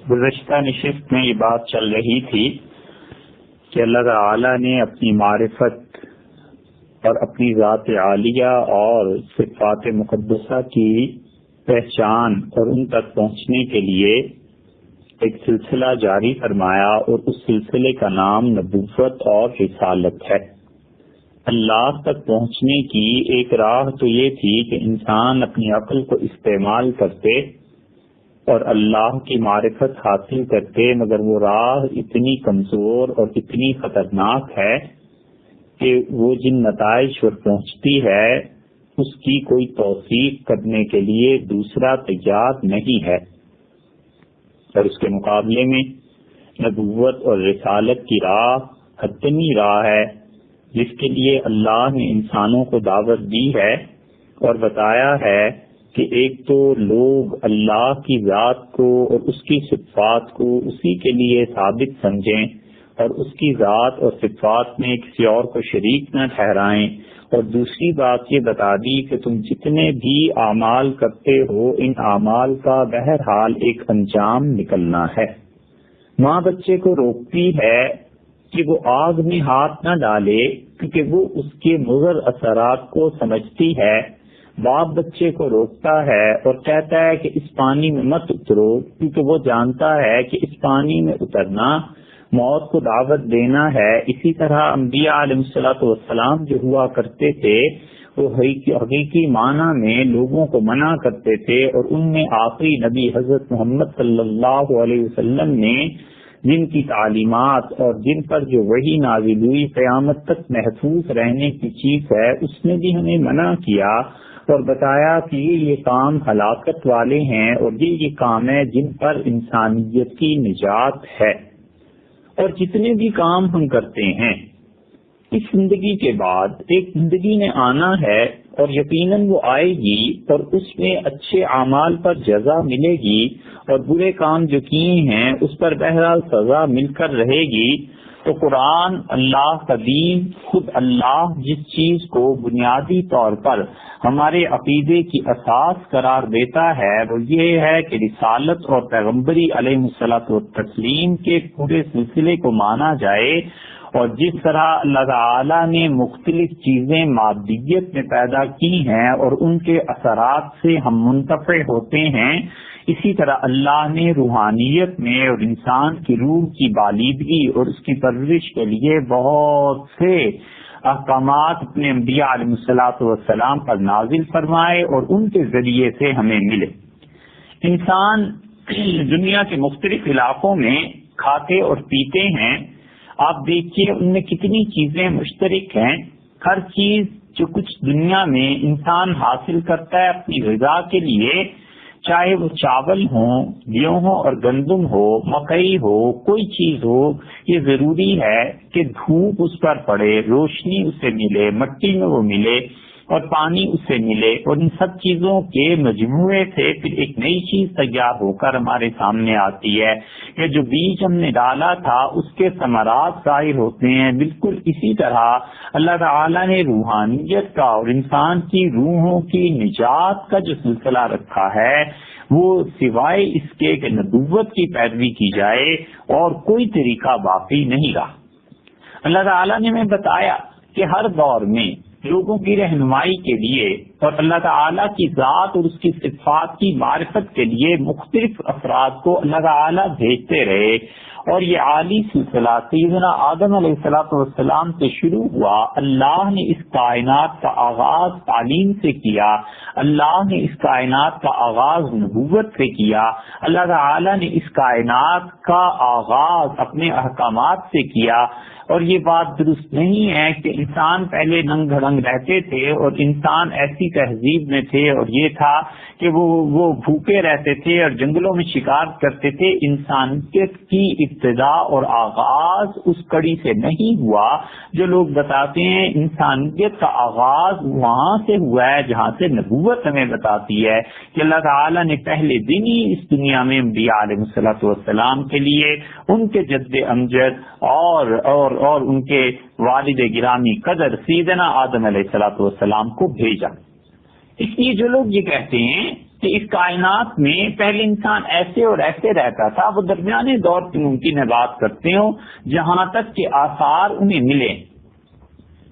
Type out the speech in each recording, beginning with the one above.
گزشتہ نشست میں یہ بات چل رہی تھی کہ اللہ تعالی نے اپنی معرفت اور اپنی ذات عالیہ اور صفات مقدسہ کی پہچان اور ان تک پہنچنے کے لیے ایک سلسلہ جاری فرمایا، اور اس سلسلے کا نام نبوت اور رسالت ہے۔ اللہ تک پہنچنے کی ایک راہ تو یہ تھی کہ انسان اپنی عقل کو استعمال کرتے اور اللہ کی معرفت حاصل کرتے، مگر وہ راہ اتنی کمزور اور اتنی خطرناک ہے کہ وہ جن نتائج پر پہنچتی ہے اس کی کوئی توثیق کرنے کے لیے دوسرا تیار نہیں ہے، اور اس کے مقابلے میں نبوت اور رسالت کی راہ حتمی راہ ہے، جس کے لیے اللہ نے انسانوں کو دعوت دی ہے اور بتایا ہے کہ ایک تو لوگ اللہ کی ذات کو اور اس کی صفات کو اسی کے لیے ثابت سمجھیں اور اس کی ذات اور صفات میں کسی اور کو شریک نہ ٹھہرائیں، اور دوسری بات یہ بتا دی کہ تم جتنے بھی اعمال کرتے ہو ان اعمال کا بہرحال ایک انجام نکلنا ہے۔ ماں بچے کو روکتی ہے کہ وہ آگ میں ہاتھ نہ ڈالے کیونکہ وہ اس کے مضر اثرات کو سمجھتی ہے، باپ بچے کو روکتا ہے اور کہتا ہے کہ اس پانی میں مت اترو کیونکہ وہ جانتا ہے کہ اس پانی میں اترنا موت کو دعوت دینا ہے۔ اسی طرح انبیاء علیہ الصلوۃ والسلام جو ہوا کرتے تھے وہ حقیقی معنی میں لوگوں کو منع کرتے تھے، اور ان میں آخری نبی حضرت محمد صلی اللہ علیہ وسلم نے جن کی تعلیمات اور جن پر جو وحی نازل ہوئی قیامت تک محفوظ رہنے کی چیز ہے، اس نے بھی ہمیں منع کیا اور بتایا کہ یہ کام ہلاکت والے ہیں اور یہ کام ہے جن پر انسانیت کی نجات ہے۔ اور جتنے بھی کام ہم کرتے ہیں اس زندگی کے بعد ایک زندگی نے آنا ہے، اور یقیناً وہ آئے گی اور اس میں اچھے اعمال پر جزا ملے گی اور برے کام جو کیے ہیں اس پر بہرحال سزا مل کر رہے گی۔ تو قرآن، اللہ کا دین، خود اللہ جس چیز کو بنیادی طور پر ہمارے عقیدے کی اساس قرار دیتا ہے وہ یہ ہے کہ رسالت اور پیغمبری علیہ الصلوۃ والتسلیم کے پورے سلسلے کو مانا جائے، اور جس طرح اللہ تعالی نے مختلف چیزیں مادیت میں پیدا کی ہیں اور ان کے اثرات سے ہم منتفع ہوتے ہیں، اسی طرح اللہ نے روحانیت میں اور انسان کی روح کی بالیدگی اور اس کی پرورش کے لیے بہت سے احکامات اپنے انبیاء علیہ الصلوۃ والسلام پر نازل فرمائے اور ان کے ذریعے سے ہمیں ملے۔ انسان دنیا کے مختلف علاقوں میں کھاتے اور پیتے ہیں، آپ دیکھیے ان میں کتنی چیزیں مشترک ہیں۔ ہر چیز جو کچھ دنیا میں انسان حاصل کرتا ہے اپنی غذا کے لیے، چاہے وہ چاول ہوں، گیہوں اور گندم ہو، مکئی ہو، کوئی چیز ہو، یہ ضروری ہے کہ دھوپ اس پر پڑے، روشنی اسے ملے، مٹی میں وہ ملے اور پانی اسے ملے، اور ان سب چیزوں کے مجموعے سے پھر ایک نئی چیز تیار ہو کر ہمارے سامنے آتی ہے کہ جو بیج ہم نے ڈالا تھا اس کے ثمرات ظاہر ہوتے ہیں۔ بالکل اسی طرح اللہ تعالی نے روحانیت کا اور انسان کی روحوں کی نجات کا جو سلسلہ رکھا ہے وہ سوائے اس کے کہ نبوت کی پیروی کی جائے اور کوئی طریقہ باقی نہیں رہا۔ اللہ تعالی نے ہمیں بتایا کہ ہر دور میں لوگوں کی رہنمائی کے لیے اور اللہ تعالیٰ کی ذات اور اس کی صفات کی معرفت کے لیے مختلف افراد کو اللہ تعالیٰ بھیجتے رہے، اور یہ عالی سلسلہ سیدنا آدم علیہ السلام سے شروع ہوا۔ اللہ نے اس کائنات کا آغاز تعلیم سے کیا، اللہ نے اس کائنات کا آغاز نبوت سے کیا، اللہ تعالیٰ نے اس کائنات کا آغاز اپنے احکامات سے کیا۔ اور یہ بات درست نہیں ہے کہ انسان پہلے ننگ دھڑنگ رہتے تھے اور انسان ایسی تہذیب میں تھے اور یہ تھا کہ وہ بھوکے رہتے تھے اور جنگلوں میں شکار کرتے تھے۔ انسانیت کی ابتدا اور آغاز اس کڑی سے نہیں ہوا جو لوگ بتاتے ہیں۔ انسانیت کا آغاز وہاں سے ہوا ہے جہاں سے نبوت ہمیں بتاتی ہے کہ اللہ تعالیٰ نے پہلے دن ہی اس دنیا میں انبیاء علیہ الصلوۃ والسلام کے لیے ان کے جد امجد اور ان کے والد گرامی قدر سیدنا آدم علیہ الصلوۃ والسلام کو بھیجا۔ اس لیے جو لوگ یہ کہتے ہیں کہ اس کائنات میں پہلے انسان ایسے اور ایسے رہتا تھا، وہ درمیانے دور کی ممکن ہے بات کرتے ہوں جہاں تک کہ آثار انہیں ملے،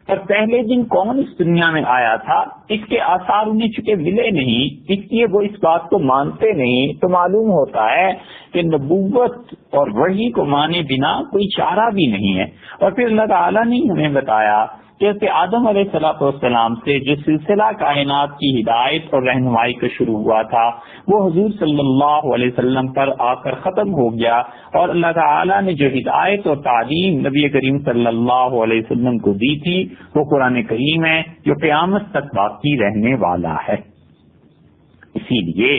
اور پہلے دن کون اس دنیا میں آیا تھا اس کے آثار انہیں چونکہ ملے نہیں، اس لیے وہ اس بات کو مانتے نہیں، تو معلوم ہوتا ہے کہ نبوت اور وحی کو مانے بنا کوئی چارہ بھی نہیں ہے۔ اور پھر اللہ تعالیٰ نے ہمیں بتایا کہ آدم علیہ السلام سے جو سلسلہ کائنات کی ہدایت اور رہنمائی کا شروع ہوا تھا وہ حضور صلی اللہ علیہ وسلم پر آ کر ختم ہو گیا، اور اللہ تعالیٰ نے جو ہدایت اور تعلیم نبی کریم صلی اللہ علیہ وسلم کو دی تھی وہ قرآن کریم ہے جو قیامت تک باقی رہنے والا ہے۔ اسی لیے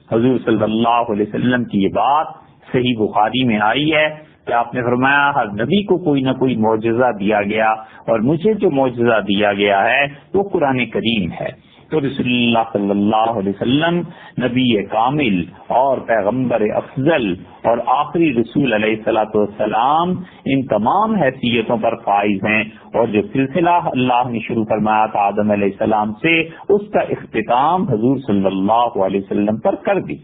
حضور صلی اللہ علیہ وسلم کی یہ بات صحیح بخاری میں آئی ہے کہ آپ نے فرمایا ہر نبی کو کوئی نہ کوئی معجزہ دیا گیا، اور مجھے جو معجزہ دیا گیا ہے وہ قرآن کریم ہے۔ تو رسول اللہ صلی اللہ علیہ وسلم نبی کامل اور پیغمبر افضل اور آخری رسول علیہ الصلوۃ والسلام ان تمام حیثیتوں پر فائز ہیں، اور جو سلسلہ اللہ نے شروع فرمایا تھا آدم علیہ السلام سے اس کا اختتام حضور صلی اللہ علیہ وسلم پر کر دی۔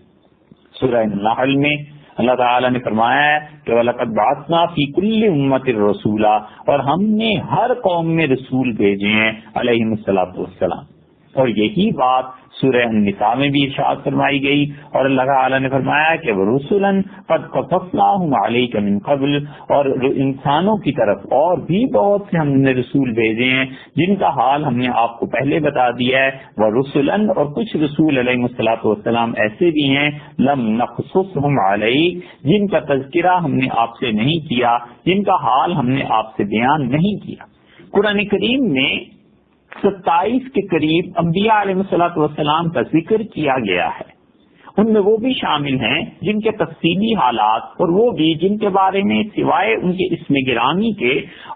سورہ النحل میں اللہ تعالیٰ نے فرمایا ہے کہ وَلَقَدْ بَعَثْنَا فِي كُلِّ أُمَّةٍ رَسُولًا، اور ہم نے ہر قوم میں رسول بھیجے ہیں علیہم الصلوۃ والسلام۔ اور یہی بات سورہ النساء میں بھی ارشاد فرمائی گئی، اور اللہ تعالیٰ نے فرمایا کہ وَرُسُلًا قَدْ قَصَصْنَاهُمْ عَلَيْكَ مِنْ قَبْلُ، اور انسانوں کی طرف اور بھی بہت سے ہم نے رسول بھیجے ہیں جن کا حال ہم نے آپ کو پہلے بتا دیا ہے۔ وَرُسُلًا، اور کچھ رسول علیہ الصلوۃ والسلام ایسے بھی ہیں لم نقصصهم علیک، جن کا تذکرہ ہم نے آپ سے نہیں کیا، جن کا حال ہم نے آپ سے بیان نہیں کیا۔ قرآن کریم میں 27 کے قریب انبیاء علیہ الصلوۃ والسلام کا ذکر کیا گیا ہے، ان میں وہ بھی شامل ہیں جن کے تفصیلی حالات، اور وہ بھی جن کے بارے میں سوائے ان کے اسم گرامی کے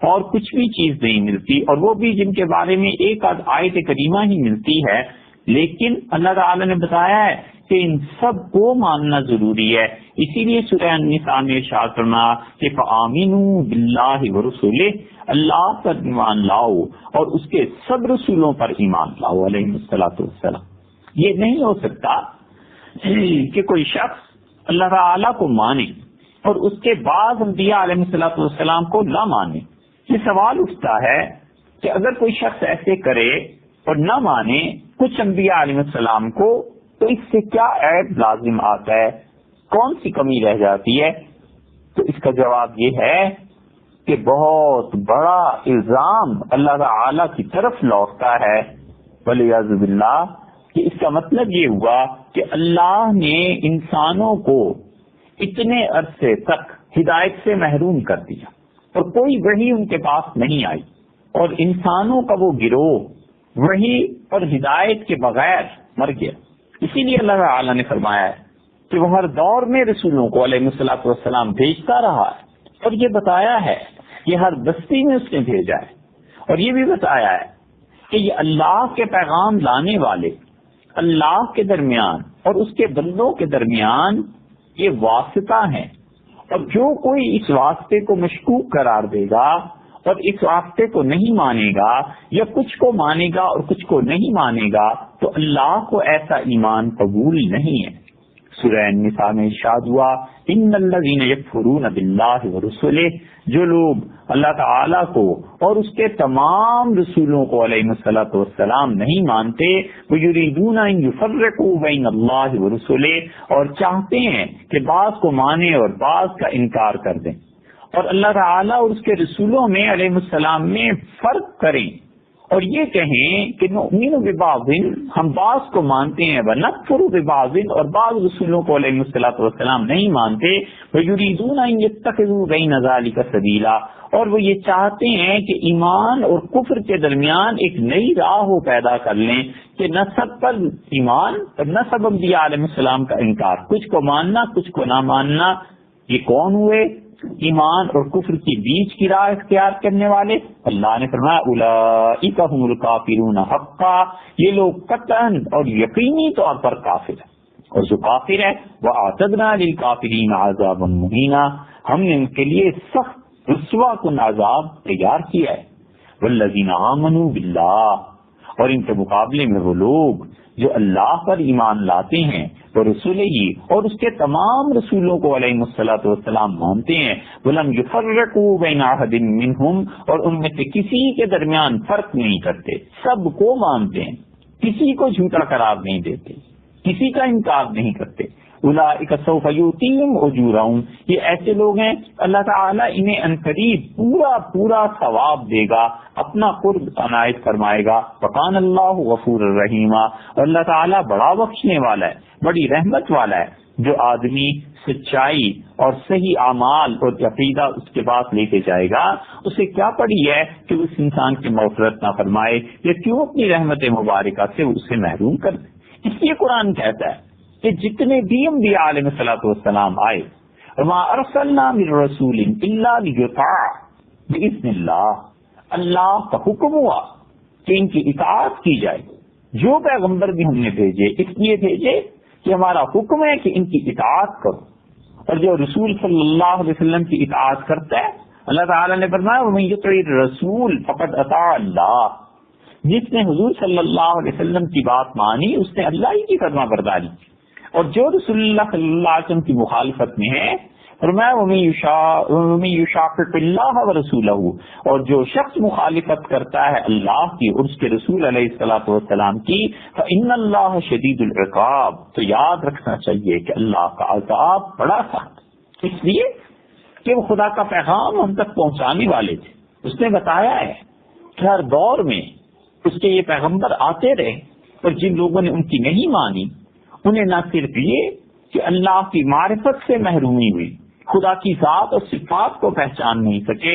اور کچھ بھی چیز نہیں ملتی، اور وہ بھی جن کے بارے میں ایک آدھ آیت کریمہ ہی ملتی ہے، لیکن اللہ تعالی نے بتایا ہے کہ ان سب کو ماننا ضروری ہے۔ اسی لیے سورہ النساء میں ارشاد فرمایا کہ فآمنوا باللہ ورسولہ، اللہ پر ایمان لاؤ اور اس کے سب رسولوں پر ایمان لاؤ علیہ الصلوۃ والسلام۔ یہ نہیں ہو سکتا کہ کوئی شخص اللہ تعالی کو مانے اور اس کے بعد انبیاء علیہ الصلوۃ والسلام کو نہ مانے۔ یہ سوال اٹھتا ہے کہ اگر کوئی شخص ایسے کرے اور نہ مانے کچھ انبیاء علیہ السلام کو تو اس سے کیا عیب لازم آتا ہے، کون سی کمی رہ جاتی ہے؟ تو اس کا جواب یہ ہے کہ بہت بڑا الزام اللہ تعالی کی طرف لوٹتا ہے، والعیاذ باللہ، کہ اس کا مطلب یہ ہوا کہ اللہ نے انسانوں کو اتنے عرصے تک ہدایت سے محروم کر دیا اور کوئی وحی ان کے پاس نہیں آئی، اور انسانوں کا وہ گروہ وحی اور ہدایت کے بغیر مر گیا۔ اسی لیے اللہ تعالی نے فرمایا ہے کہ وہ ہر دور میں رسولوں کو علیہ الصلوۃ والسلام بھیجتا رہا ہے، اور یہ بتایا ہے کہ ہر بستی میں اس نے بھیجا ہے، اور یہ بھی بتایا ہے کہ یہ اللہ کے پیغام لانے والے اللہ کے درمیان اور اس کے بندوں کے درمیان یہ واسطہ ہیں، اور جو کوئی اس واسطے کو مشکوک قرار دے گا اور اس واسطے کو نہیں مانے گا، یا کچھ کو مانے گا اور کچھ کو نہیں مانے گا، تو اللہ کو ایسا ایمان قبول نہیں ہے۔ سورہ النساء میں ارشاد ہوا ان الذین یکفرون باللہ ورسلہ، جو لوگ اللہ تعالی کو اور اس کے تمام رسولوں کو علیہ الصلوۃ والسلام نہیں مانتے، ویریدون ان یفرقوا بین اللہ ورسلہ، اور چاہتے ہیں کہ بعض کو مانے اور بعض کا انکار کر دیں، اور اللہ تعالی اور اس کے رسولوں میں علیہ السلام میں فرق کریں، اور یہ کہیں کہ نؤمن ببعض، ہم بعض کو مانتے ہیں، ونکفر ببعض، اور بعض رسولوں کو علیہ الصلوۃ والسلام نہیں مانتے، ویریدون ان یتخذوا بین ذلک سبیلا، اور وہ یہ چاہتے ہیں کہ ایمان اور کفر کے درمیان ایک نئی راہ پیدا کر لیں کہ نہ سب پر ایمان اور نہ سب انبیاء علیہ السلام کا انکار، کچھ کو ماننا کچھ کو نہ ماننا۔ یہ کون ہوئے ایمان اور کفر کے بیچ کی راہ اختیار کرنے والے؟ اللہ نے فرمایا اولئک هم الکافرون حقا، یہ لوگ قطعاً اور یقینی طور پر کافر ہیں، اور جو کافر ہے وَأَعْتَدْنَا لِلْكَافِرِينَ عَذَابًا مُهِينًا، ہم نے ان کے لیے سخت رسوا کن عذاب تیار کیا ہے۔ وَالَّذِينَ آمَنُوا بِاللَّهِ، اور ان کے مقابلے میں وہ لوگ جو اللہ پر ایمان لاتے ہیں وہ رسول ہی اور اس کے تمام رسولوں کو علیہ الصلوۃ والسلام مانتے ہیں، ولم یفرقوا بین احد منہم، اور ان میں سے کسی کے درمیان فرق نہیں کرتے، سب کو مانتے ہیں، کسی کو جھوٹا قرار نہیں دیتے، کسی کا انکار نہیں کرتے۔ اولئک سوف یؤتیہم اجورہم، یہ ایسے لوگ ہیں اللہ تعالیٰ انہیں عنقریب پورا پورا ثواب دے گا، اپنا قرب عنایت فرمائے گا۔ وکان اللہ غفور الرحیم، اور اللہ تعالیٰ بڑا بخشنے والا ہے، بڑی رحمت والا ہے۔ جو آدمی سچائی اور صحیح اعمال اور عقیدہ اس کے پاس لے کے جائے گا، اسے کیا پڑی ہے کہ اس انسان کی مغفرت نہ فرمائے، یا کیوں اپنی رحمت مبارکہ سے اسے محروم کر دے۔ اس لیے قرآن کہتا ہے کہ جتنے بھی انبیاء علیہ الصلوۃ والسلام آئے، وما ارسلنا من رسول الا لیطاع باذن اللہ، اللہ کا حکم ہوا کہ ان کی اطاعت کی جائے۔ جو پیغمبر بھی ہم نے بھیجے اس لیے بھیجے کہ ہمارا حکم ہے کہ ان کی اطاعت کرو، اور جو رسول صلی اللہ علیہ وسلم کی اطاعت کرتا ہے، اللہ تعالیٰ نے فرمایا ومن یطع الرسول فقد اطاع اللہ، جس نے حضور صلی اللہ علیہ وسلم کی بات مانی اس نے اللہ ہی کی فرما برداری کی، اور جو رسول اللہ صلی اللہ علیہ وسلم کی مخالفت میں ہے فرمایا ومن یشاقق اللہ ورسولہ، اور جو شخص مخالفت کرتا ہے اللہ کی اور اس کے رسول علیہ الصلوۃ والسلام کی، فإن اللہ شدید العقاب، تو یاد رکھنا چاہیے کہ اللہ کا عذاب بڑا سخت، اس لیے کہ وہ خدا کا پیغام ہم تک پہنچانے والے تھے۔ اس نے بتایا ہے کہ ہر دور میں اس کے یہ پیغمبر آتے رہے، اور جن لوگوں نے ان کی نہیں مانی انہیں نہ صرف یہ کہ اللہ کی معرفت سے محرومی ہوئی، خدا کی ذات اور صفات کو پہچان نہیں سکے،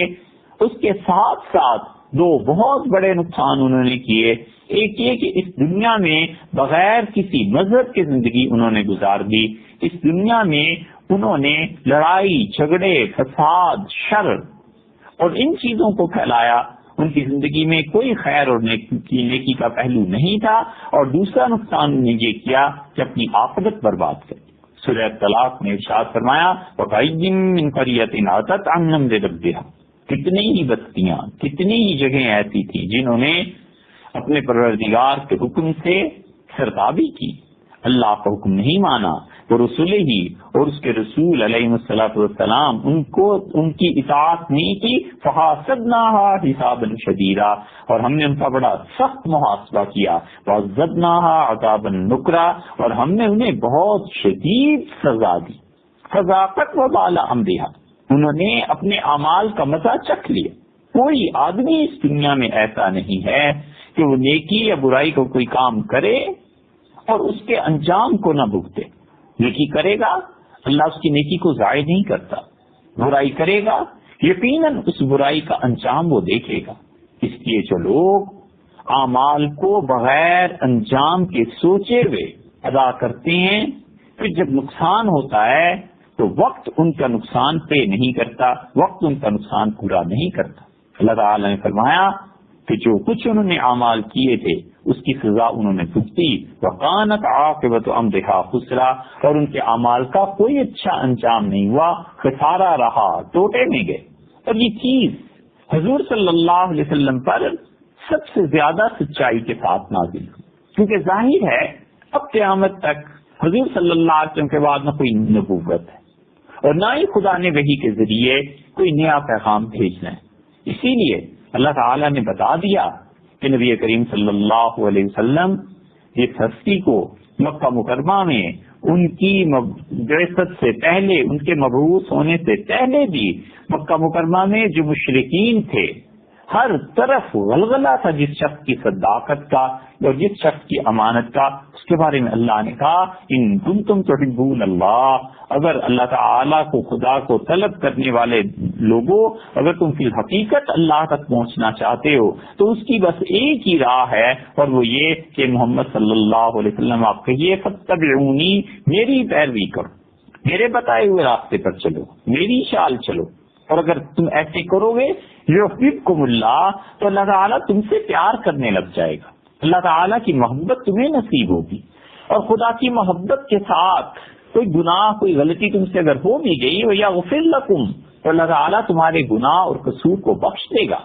اس کے ساتھ ساتھ دو بہت بڑے نقصان انہوں نے کیے۔ ایک یہ کہ اس دنیا میں بغیر کسی مذہب کی زندگی انہوں نے گزار دی، اس دنیا میں انہوں نے لڑائی جھگڑے فساد شر اور ان چیزوں کو پھیلایا، ان کی زندگی میں کوئی خیر اور نیکی کا پہلو نہیں تھا، اور دوسرا نقصان انہوں نے یہ کیا کہ اپنی عاقبت برباد کر۔ سورہ طلاق میں ارشاد فرمایا وَقَيِّن مِّن قَرْيَةٍ عَتَتْ عَنْ أَمْرِ رَبِّهَا، کتنی ہی بستیاں، کتنی ہی جگہیں ایسی تھی جنہوں نے اپنے پروردگار کے حکم سے سرتابی کی، اللہ کا حکم نہیں مانا، وہ رسول ہی اور اس کے رسول علیہ الصلوۃ والسلام ان کی اطاعت نہیں کی، فحاسبناها حسابا شدیدا، اور ہم نے ان کا بڑا سخت محاسبہ کیا، وعذبناها عذابا نکرا، اور ہم نے انہیں بہت شدید سزا دی، فذاقت وبال امرها، انہوں نے اپنے اعمال کا مزہ چکھ لیا۔ کوئی آدمی اس دنیا میں ایسا نہیں ہے کہ وہ نیکی یا برائی کو کوئی کام کرے اور اس کے انجام کو نہ بھگتے۔ نیکی کرے گا اللہ اس کی نیکی کو ضائع نہیں کرتا، برائی کرے گا یقیناً اس برائی کا انجام وہ دیکھے گا۔ اس لیے جو لوگ اعمال کو بغیر انجام کے سوچے ہوئے ادا کرتے ہیں، پھر جب نقصان ہوتا ہے تو وقت ان کا نقصان پے نہیں کرتا، وقت ان کا نقصان پورا نہیں کرتا۔ اللہ تعالیٰ نے فرمایا کہ جو کچھ انہوں نے اعمال کیے تھے اس کی سزا انہوں نے بھگتی، وَقَانَتْ عَاقِبَةُ أَمْرِهَا خُسْرًا، اور ان کے اعمال کا کوئی اچھا انجام نہیں ہوا، خسارہ رہا، ٹوٹے میں گئے۔ اور یہ چیز حضور صلی اللہ علیہ وسلم پر سب سے زیادہ سچائی کے ساتھ نازل ہوئی، کیونکہ ظاہر ہے اب قیامت تک حضور صلی اللہ علیہ وسلم کے بعد نہ کوئی نبوت ہے اور نہ ہی خدا نے وحی کے ذریعے کوئی نیا پیغام بھیجنا ہے۔ اسی لیے اللہ تعالیٰ نے بتا دیا کہ نبی کریم صلی اللہ علیہ وسلم جس ہستی کو مکہ مکرمہ میں ان کی بعثت سے پہلے، ان کے مبعوث ہونے سے پہلے بھی مکہ مکرمہ میں جو مشرکین تھے ہر طرف غلغلہ تھا جس شخص کی صداقت کا اور جس شخص کی امانت کا، اس کے بارے میں اللہ نے کہا ان کنتم تحبون اللہ، اگر اللہ تعالیٰ کو، خدا کو طلب کرنے والے لوگوں، اگر تم فی الحقیقت اللہ تک پہنچنا چاہتے ہو تو اس کی بس ایک ہی راہ ہے، اور وہ یہ کہ محمد صلی اللہ علیہ وسلم آپ کہیے فاتبعونی، میری پیروی کرو، میرے بتائے ہوئے راستے پر چلو، میری چال چلو، اور اگر تم ایسے کرو گے یحببکم اللہ، تو اللہ تعالیٰ تم سے پیار کرنے لگ جائے گا، اللہ تعالیٰ کی محبت تمہیں نصیب ہوگی۔ اور خدا کی محبت کے ساتھ کوئی گناہ، کوئی غلطی تم سے اگر ہو بھی گئی وَيَغْفِرْ لَكُمْ، تو اللہ تعالیٰ تمہارے گناہ اور قصور کو بخش دے گا،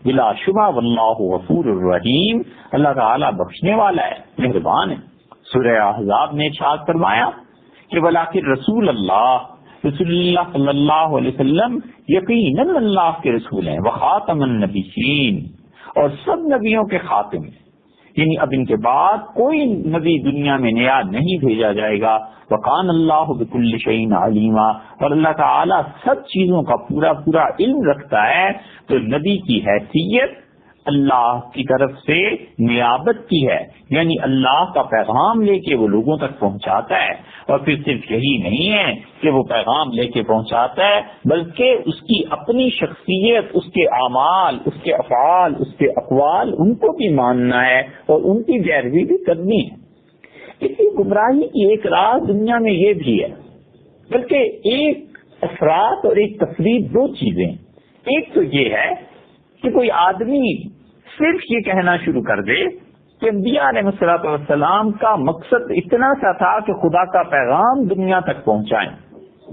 بلا شبہ واللہ غفور الرحیم، اللہ تعالیٰ بخشنے والا ہے، مہربان ہے۔ سورہ احزاب نے ارشاد فرمایا کہ ولیکن رسول اللہ صلی اللہ علیہ وسلم یقیناً اللہ کے رسول ہیں، وخاتم النبیین، اور سب نبیوں کے خاتم ہیں، یعنی اب ان کے بعد کوئی نبی دنیا میں نیا نہیں بھیجا جائے گا۔ وکان اللہ بکل شیء علیما، اور اللہ تعالی سب چیزوں کا پورا پورا علم رکھتا ہے۔ تو نبی کی حیثیت اللہ کی طرف سے نیابت کی ہے، یعنی اللہ کا پیغام لے کے وہ لوگوں تک پہنچاتا ہے، اور پھر صرف یہی نہیں ہے کہ وہ پیغام لے کے پہنچاتا ہے، بلکہ اس کی اپنی شخصیت، اس کے اعمال، اس کے افعال، اس کے اقوال، ان کو بھی ماننا ہے اور ان کی پیروی بھی کرنی ہے۔ اسی گمراہی کی ایک راز دنیا میں یہ بھی ہے، بلکہ ایک افراد اور ایک تفرید دو چیزیں۔ ایک تو یہ ہے کہ کوئی آدمی صرف یہ کہنا شروع کر دے کہ انبیاء علیہ الصلوۃ والسلام کا مقصد اتنا سا تھا کہ خدا کا پیغام دنیا تک پہنچائیں،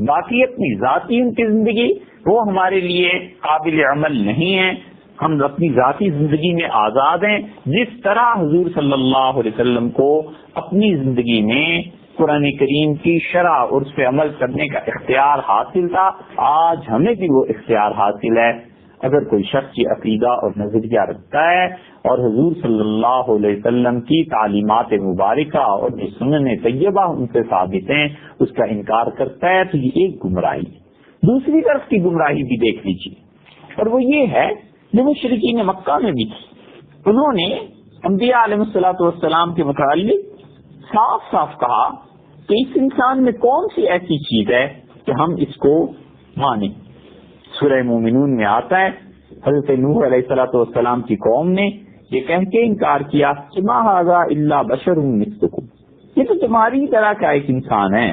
باقی اپنی ذاتی ان کی زندگی وہ ہمارے لیے قابل عمل نہیں ہے، ہم اپنی ذاتی زندگی میں آزاد ہیں۔ جس طرح حضور صلی اللہ علیہ وسلم کو اپنی زندگی میں قرآن کریم کی شرع اور اس پہ عمل کرنے کا اختیار حاصل تھا، آج ہمیں بھی وہ اختیار حاصل ہے۔ اگر کوئی شخص یہ عقیدہ اور نظریہ رکھتا ہے اور حضور صلی اللہ علیہ وسلم کی تعلیمات مبارکہ اور جو سنن طیبہ ان سے ثابت ہیں اس کا انکار کرتا ہے، تو یہ ایک گمراہی ہے۔ دوسری طرف کی گمراہی بھی دیکھ لیجیے، اور وہ یہ ہے جو مشرکین مکہ میں بھی تھی۔ انہوں نے انبیاء علیہ الصلوۃ والسلام کے متعلق صاف صاف کہا کہ اس انسان میں کون سی ایسی چیز ہے کہ ہم اس کو مانیں۔ سورہ مومنون میں آتا ہے حضرت نوح علیہ الصلوۃ والسلام کی قوم نے یہ کہہ کے انکار کیا کہ ما ھذا الا بشر مثلکم، یہ تو تمہاری طرح کا ایک انسان ہے،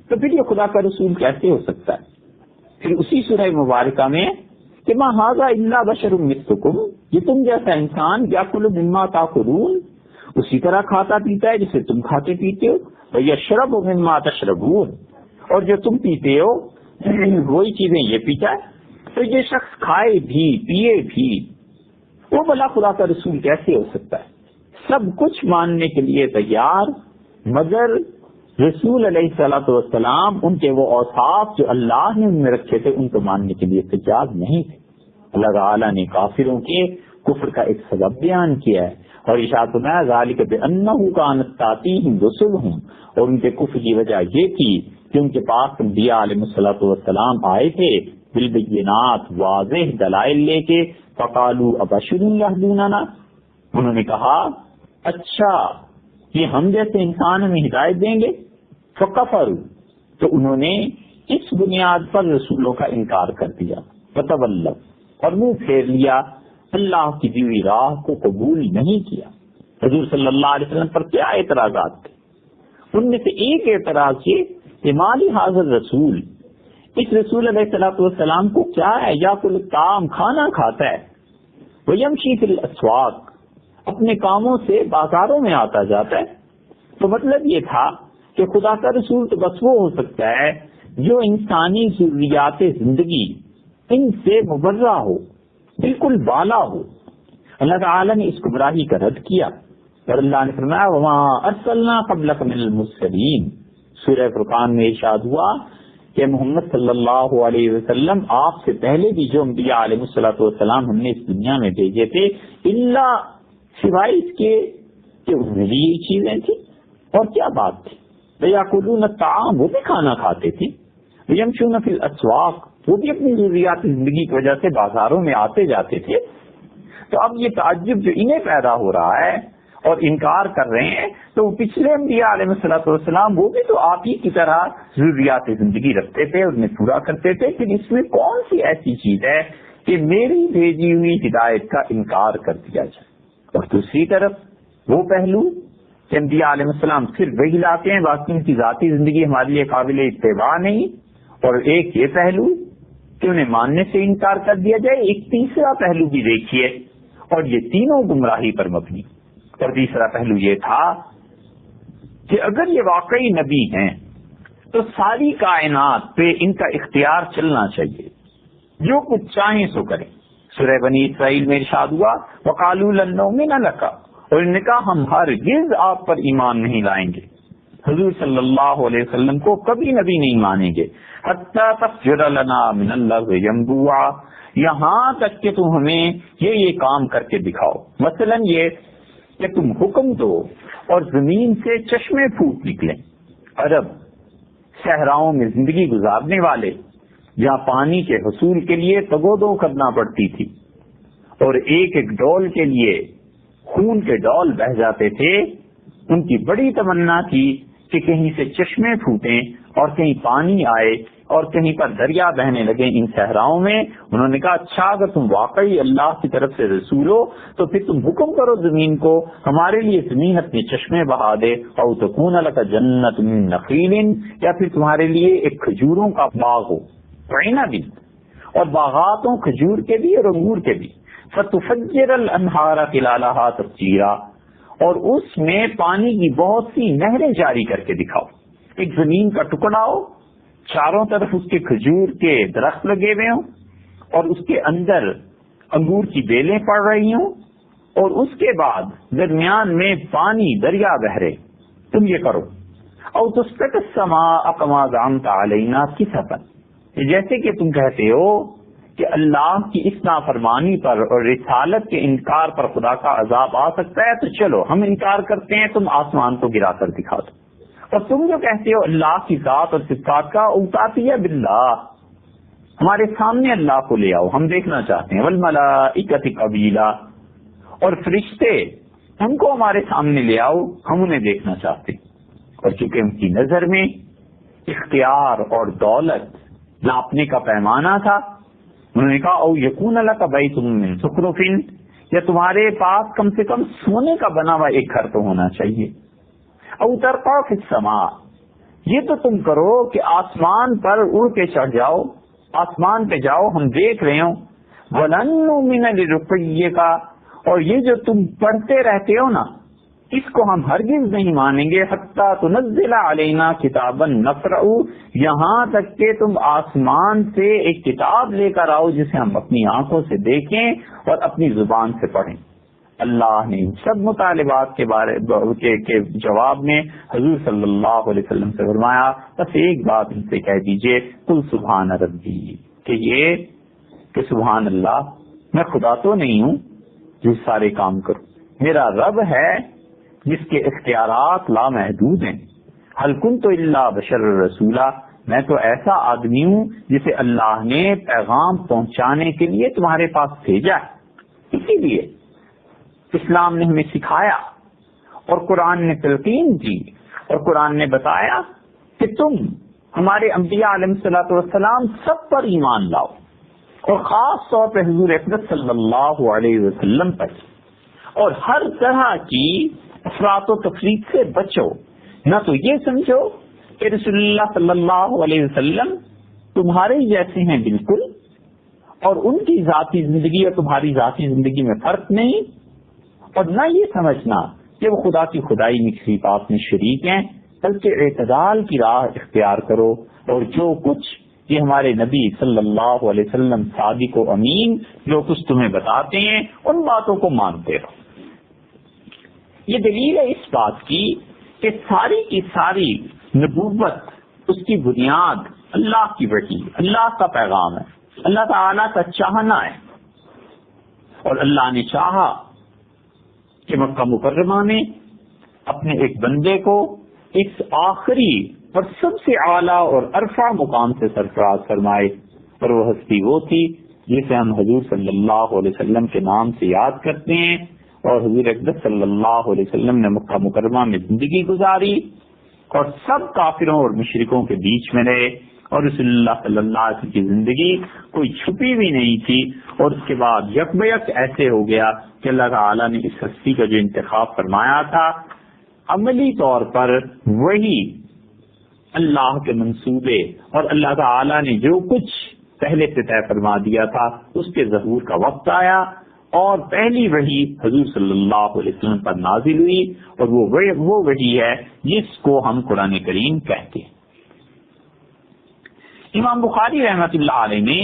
تو پھر یہ خدا کا رسول کیسے ہو سکتا ہے؟ پھر اسی سورہ مبارکہ میں کہ ما ھذا الا بشر مثلکم، یہ تم جیسا انسان یاکل مما تاکلون، اسی طرح کھاتا پیتا ہے جسے تم کھاتے پیتے ہو، ویشرب مما تشربون، اور جو تم پیتے ہو وہی چیزیں یہ پیتا ہے۔ تو یہ شخص کھائے بھی پیے بھی وہ بھلا خدا کا رسول کیسے ہو سکتا ہے؟ سب کچھ ماننے کے لیے تیار، مگر رسول علیہ الصلوۃ والسلام ان کے وہ اوصاف جو اللہ نے ان میں رکھے تھے ان کو ماننے کے لیے تیار نہیں تھے۔ اللہ تعالیٰ نے کافروں کے کفر کا ایک سبب بیان کیا ہے، اور ارشاد فرمایا ذالک بانہ کانت تاتیہم رسلہم، اور ان کے کفر کی وجہ یہ تھی کہ ان کے پاس انبیاء علیہ الصلوۃ والسلام آئے تھے بالبینات، واضح دلائل لے کے، فقالوا ابشر یہدوننا، انہوں نے کہا اچھا یہ ہم جیسے انسان ہمیں ہدایت دیں گے، فکفروا، تو انہوں نے اس بنیاد پر رسولوں کا انکار کر دیا، فتولوا، اور منہ پھیر لیا، اللہ کی دی ہوئی راہ کو قبول نہیں کیا۔ حضور صلی اللہ علیہ وسلم پر کیا اعتراضات تھے؟ ان میں سے ایک اعتراض یہ کہ مالی حاضر رسول، اس رسول علیہ الصلوۃ والسلام کو کیا ہے، یا کل طعام، کھانا کھاتا ہے، ویمشی فی الاسواق، اپنے کاموں سے بازاروں میں آتا جاتا ہے۔ تو مطلب یہ تھا کہ خدا کا رسول تو بس وہ ہو سکتا ہے جو انسانی ضروریات زندگی ان سے مبرہ ہو، بالکل بالا ہو۔ اللہ تعالیٰ نے اس گمراہی کا رد کیا، اور اللہ نے فرمایا وما ارسلنا قبلک من المرسلین، سورہ فرقان میں ارشاد ہوا کہ محمد صلی اللہ علیہ وسلم آپ سے پہلے بھی جو انبیاء علیہ الصلوۃ والسلام ہم نے اس دنیا میں بھیجے تھے، الا سوائے اس کے کہ ذریعی چیزیں تھیں، اور کیا بات تھی، ویاکلون الطعام، وہ بھی کھانا کھاتے تھے، ویمشون فی الاسواق، وہ بھی اپنی ضروریات زندگی کی وجہ سے بازاروں میں آتے جاتے تھے۔ تو اب یہ تعجب جو انہیں پیدا ہو رہا ہے اور انکار کر رہے ہیں، تو پچھلے انبیاء علیہ الصلوۃ والسلام وہ بھی تو آپ ہی کی طرح ضروریات زندگی رکھتے تھے، انہیں پورا کرتے تھے، پھر اس میں کون سی ایسی چیز ہے کہ میری بھیجی ہوئی ہدایت کا انکار کر دیا جائے؟ اور دوسری طرف وہ پہلو کہ انبیاء علیہ السلام صرف وہی لاتے ہیں، باقی ان کی ذاتی زندگی ہمارے لیے قابل اتباع نہیں، اور ایک یہ پہلو کہ انہیں ماننے سے انکار کر دیا جائے۔ ایک تیسرا پہلو بھی دیکھیے، اور یہ تینوں گمراہی پر مبنی۔ اور تیسرا پہلو یہ تھا کہ اگر یہ واقعی نبی ہیں تو ساری کائنات پہ ان کا اختیار چلنا چاہیے، جو کچھ چاہیں سو کریں۔ سورہ بنی اسرائیل میں ارشاد ہوا وَقَالُوا لَن نُؤْمِنَ لَكَ اور انہوں نے کہا ہم ہرگز آپ پر ایمان نہیں لائیں گے، حضور صلی اللہ علیہ وسلم کو کبھی نبی نہیں مانیں گے، حتی تفجر لنا من الارض ينبوعا، یہاں تک کہ تم ہمیں یہ کام کر کے دکھاؤ، مثلا یہ کہ تم حکم دو اور زمین سے چشمے پھوٹ نکلیں۔ عرب صحراؤں میں زندگی گزارنے والے جہاں پانی کے حصول کے لیے تگودو کرنا پڑتی تھی اور ایک ایک ڈول کے لیے خون کے ڈول بہہ جاتے تھے، ان کی بڑی تمنا تھی کہ کہیں سے چشمے پھوٹیں اور کہیں پانی آئے اور کہیں پر دریا بہنے لگے ان صحراؤں میں۔ انہوں نے کہا اچھا اگر تم واقعی اللہ کی طرف سے رسول ہو تو پھر تم حکم کرو زمین کو ہمارے لیے زمین اپنے چشمے بہا دے، او تکون لک جنت من نخیل، یا پھر تمہارے لیے ایک کھجوروں کا باغ ہو، وعنب، اور باغات ہوں کھجور کے بھی اور انگور کے بھی، فتفجر الانہار خلالہا تفجیرا، اور اس میں پانی کی بہت سی نہریں جاری کر کے دکھاؤ۔ ایک زمین کا ٹکڑا ہو، چاروں طرف اس کے کھجور کے درخت لگے ہوئے ہوں اور اس کے اندر انگور کی بیلیں پڑ رہی ہوں، اور اس کے بعد درمیان میں پانی دریا بہ رہے، تم یہ کرو۔ او تسقط السماء كما زعمت علينا كسفا، جیسے کہ تم کہتے ہو کہ اللہ کی اس نافرمانی پر اور رسالت کے انکار پر خدا کا عذاب آ سکتا ہے، تو چلو ہم انکار کرتے ہیں، تم آسمان کو گرا کر دکھا دو۔ اور تم جو کہتے ہو اللہ کی ذات اور صفات کا، اوتاتیہ باللہ، ہمارے سامنے اللہ کو لے آؤ، ہم دیکھنا چاہتے ہیں، والملائکۃ قبیلا، اور فرشتے ان کو ہمارے سامنے لے آؤ، ہم انہیں دیکھنا چاہتے ہیں۔ اور چونکہ ان کی نظر میں اختیار اور دولت ناپنے کا پیمانہ تھا، انہوں نے کہا او یکون لک بیت من زخرف، یا تمہارے پاس کم سے کم سونے کا بنا ہوا ایک گھر تو ہونا چاہیے، او ترقى فی السماء، یہ تو تم کرو کہ آسمان پر اڑ کے چڑھ جاؤ، آسمان پہ جاؤ، ہم دیکھ رہے ہوں، ولن نؤمن لرقیک، اور یہ جو تم پڑھتے رہتے ہو نا اس کو ہم ہرگز نہیں مانیں گے، حتی تنزل علینا کتابا نقرأ، یہاں تک کہ تم آسمان سے ایک کتاب لے کر آؤ جسے ہم اپنی آنکھوں سے دیکھیں اور اپنی زبان سے پڑھیں۔ اللہ نے ان سب مطالبات کے جواب میں حضور صلی اللہ علیہ وسلم سے فرمایا بس ایک بات ان سے کہہ دیجئے، قل سبحان ربی، کہ سبحان اللہ، میں خدا تو نہیں ہوں جو سارے کام کروں، میرا رب ہے جس کے اختیارات لامحدود ہیں، حل کنت الا بشر رسولا، میں تو ایسا آدمی ہوں جسے اللہ نے پیغام پہنچانے کے لیے تمہارے پاس بھیجا ہے۔ اسی لیے اسلام نے ہمیں سکھایا اور قرآن نے تلقین کی اور قرآن نے بتایا کہ تم ہمارے انبیاء علیہ الصلوۃ والسلام سب پر ایمان لاؤ، اور خاص طور پہ حضور اقدس صلی اللہ علیہ وسلم پر، اور ہر طرح کی افراط و تفریط سے بچو، نہ تو یہ سمجھو کہ رسول اللہ صلی اللہ علیہ وسلم تمہارے ہی جیسے ہیں بالکل، اور ان کی ذاتی زندگی اور تمہاری ذاتی زندگی میں فرق نہیں، اور نہ یہ سمجھنا کہ وہ خدا کی خدائی میں کسی بات میں شریک ہیں، بلکہ اعتدال کی راہ اختیار کرو، اور جو کچھ یہ ہمارے نبی صلی اللہ علیہ وسلم صادق و امین جو کچھ تمہیں بتاتے ہیں ان باتوں کو مانتے رہو۔ یہ دلیل ہے اس بات کی کہ ساری کی ساری نبوت اس کی بنیاد اللہ کی وحی، اللہ کا پیغام ہے، اللہ تعالیٰ کا چاہنا ہے، اور اللہ نے چاہا کہ مکہ مکرمہ میں اپنے ایک بندے کو اس آخری اور سب سے اعلیٰ اور عرفہ مقام سے سرفراز فرمائے، اور وہ ہستی وہ تھی جسے ہم حضور صلی اللہ علیہ وسلم کے نام سے یاد کرتے ہیں، اور حضور اقدس صلی اللہ علیہ وسلم نے مکہ مکرمہ میں زندگی گزاری اور سب کافروں اور مشرکوں کے بیچ میں رہے، اور رسول اللہ صلی اللہ علیہ وسلم کی زندگی کوئی چھپی بھی نہیں تھی، اور اس کے بعد یک بیک ایسے ہو گیا کہ اللہ تعالیٰ نے اس ہستی کا جو انتخاب فرمایا تھا عملی طور پر وہی اللہ کے منصوبے اور اللہ تعالیٰ نے جو کچھ پہلے سے طے فرما دیا تھا اس کے ظہور کا وقت آیا، اور پہلی وحی حضور صلی اللہ علیہ وسلم پر نازل ہوئی، اور وہ وحی ہے جس کو ہم قرآن کریم کہتے ہیں۔ امام بخاری رحمۃ اللہ علیہ نے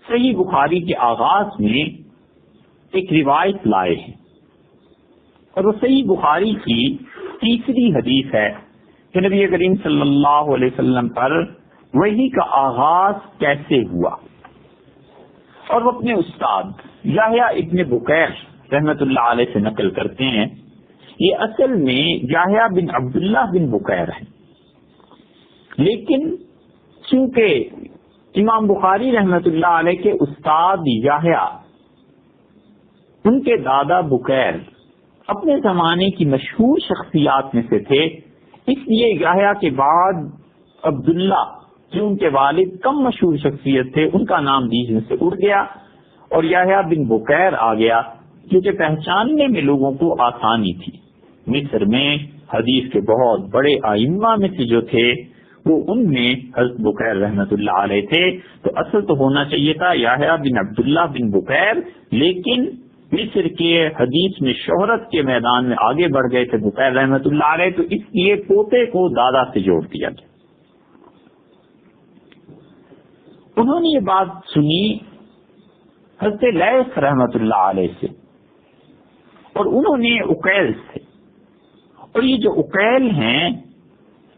صحیح بخاری کے آغاز میں ایک روایت لائے ہیں، اور وہ صحیح بخاری کی تیسری حدیث ہے کہ نبی کریم صلی اللہ علیہ وسلم پر وحی کا آغاز کیسے ہوا. اور وہ اپنے استاد یحییٰ ابن بکیر رحمت اللہ علیہ سے نقل کرتے ہیں. یہ اصل میں یحییٰ بن عبداللہ بن بکیر ہے، لیکن چونکہ امام بخاری رحمت اللہ علیہ کے استاد یحییٰ ان کے دادا بکیر اپنے زمانے کی مشہور شخصیات میں سے تھے، اس لیے یحییٰ کے بعد عبداللہ جو ان کے والد کم مشہور شخصیت تھے ان کا نام بیچ میں سے اڑ گیا اور یحییٰ بن بکیر آ گیا، کیونکہ پہچاننے میں لوگوں کو آسانی تھی. مصر میں حدیث کے بہت بڑے ائمہ میں سے جو تھے وہ ان میں حضرت بکیر رحمت اللہ علیہ تھے، تو اصل تو ہونا چاہیے تھا یحییٰ بن عبداللہ بن بکیر، لیکن مصر کے حدیث میں شہرت کے میدان میں آگے بڑھ گئے تھے بکیر رحمت اللہ علیہ، تو اس لیے پوتے کو دادا سے جوڑ دیا گیا. انہوں نے یہ بات سنی حضرت لیث رحمت اللہ علیہ سے، اور انہوں نے عقیل سے. اور یہ جو عقیل ہیں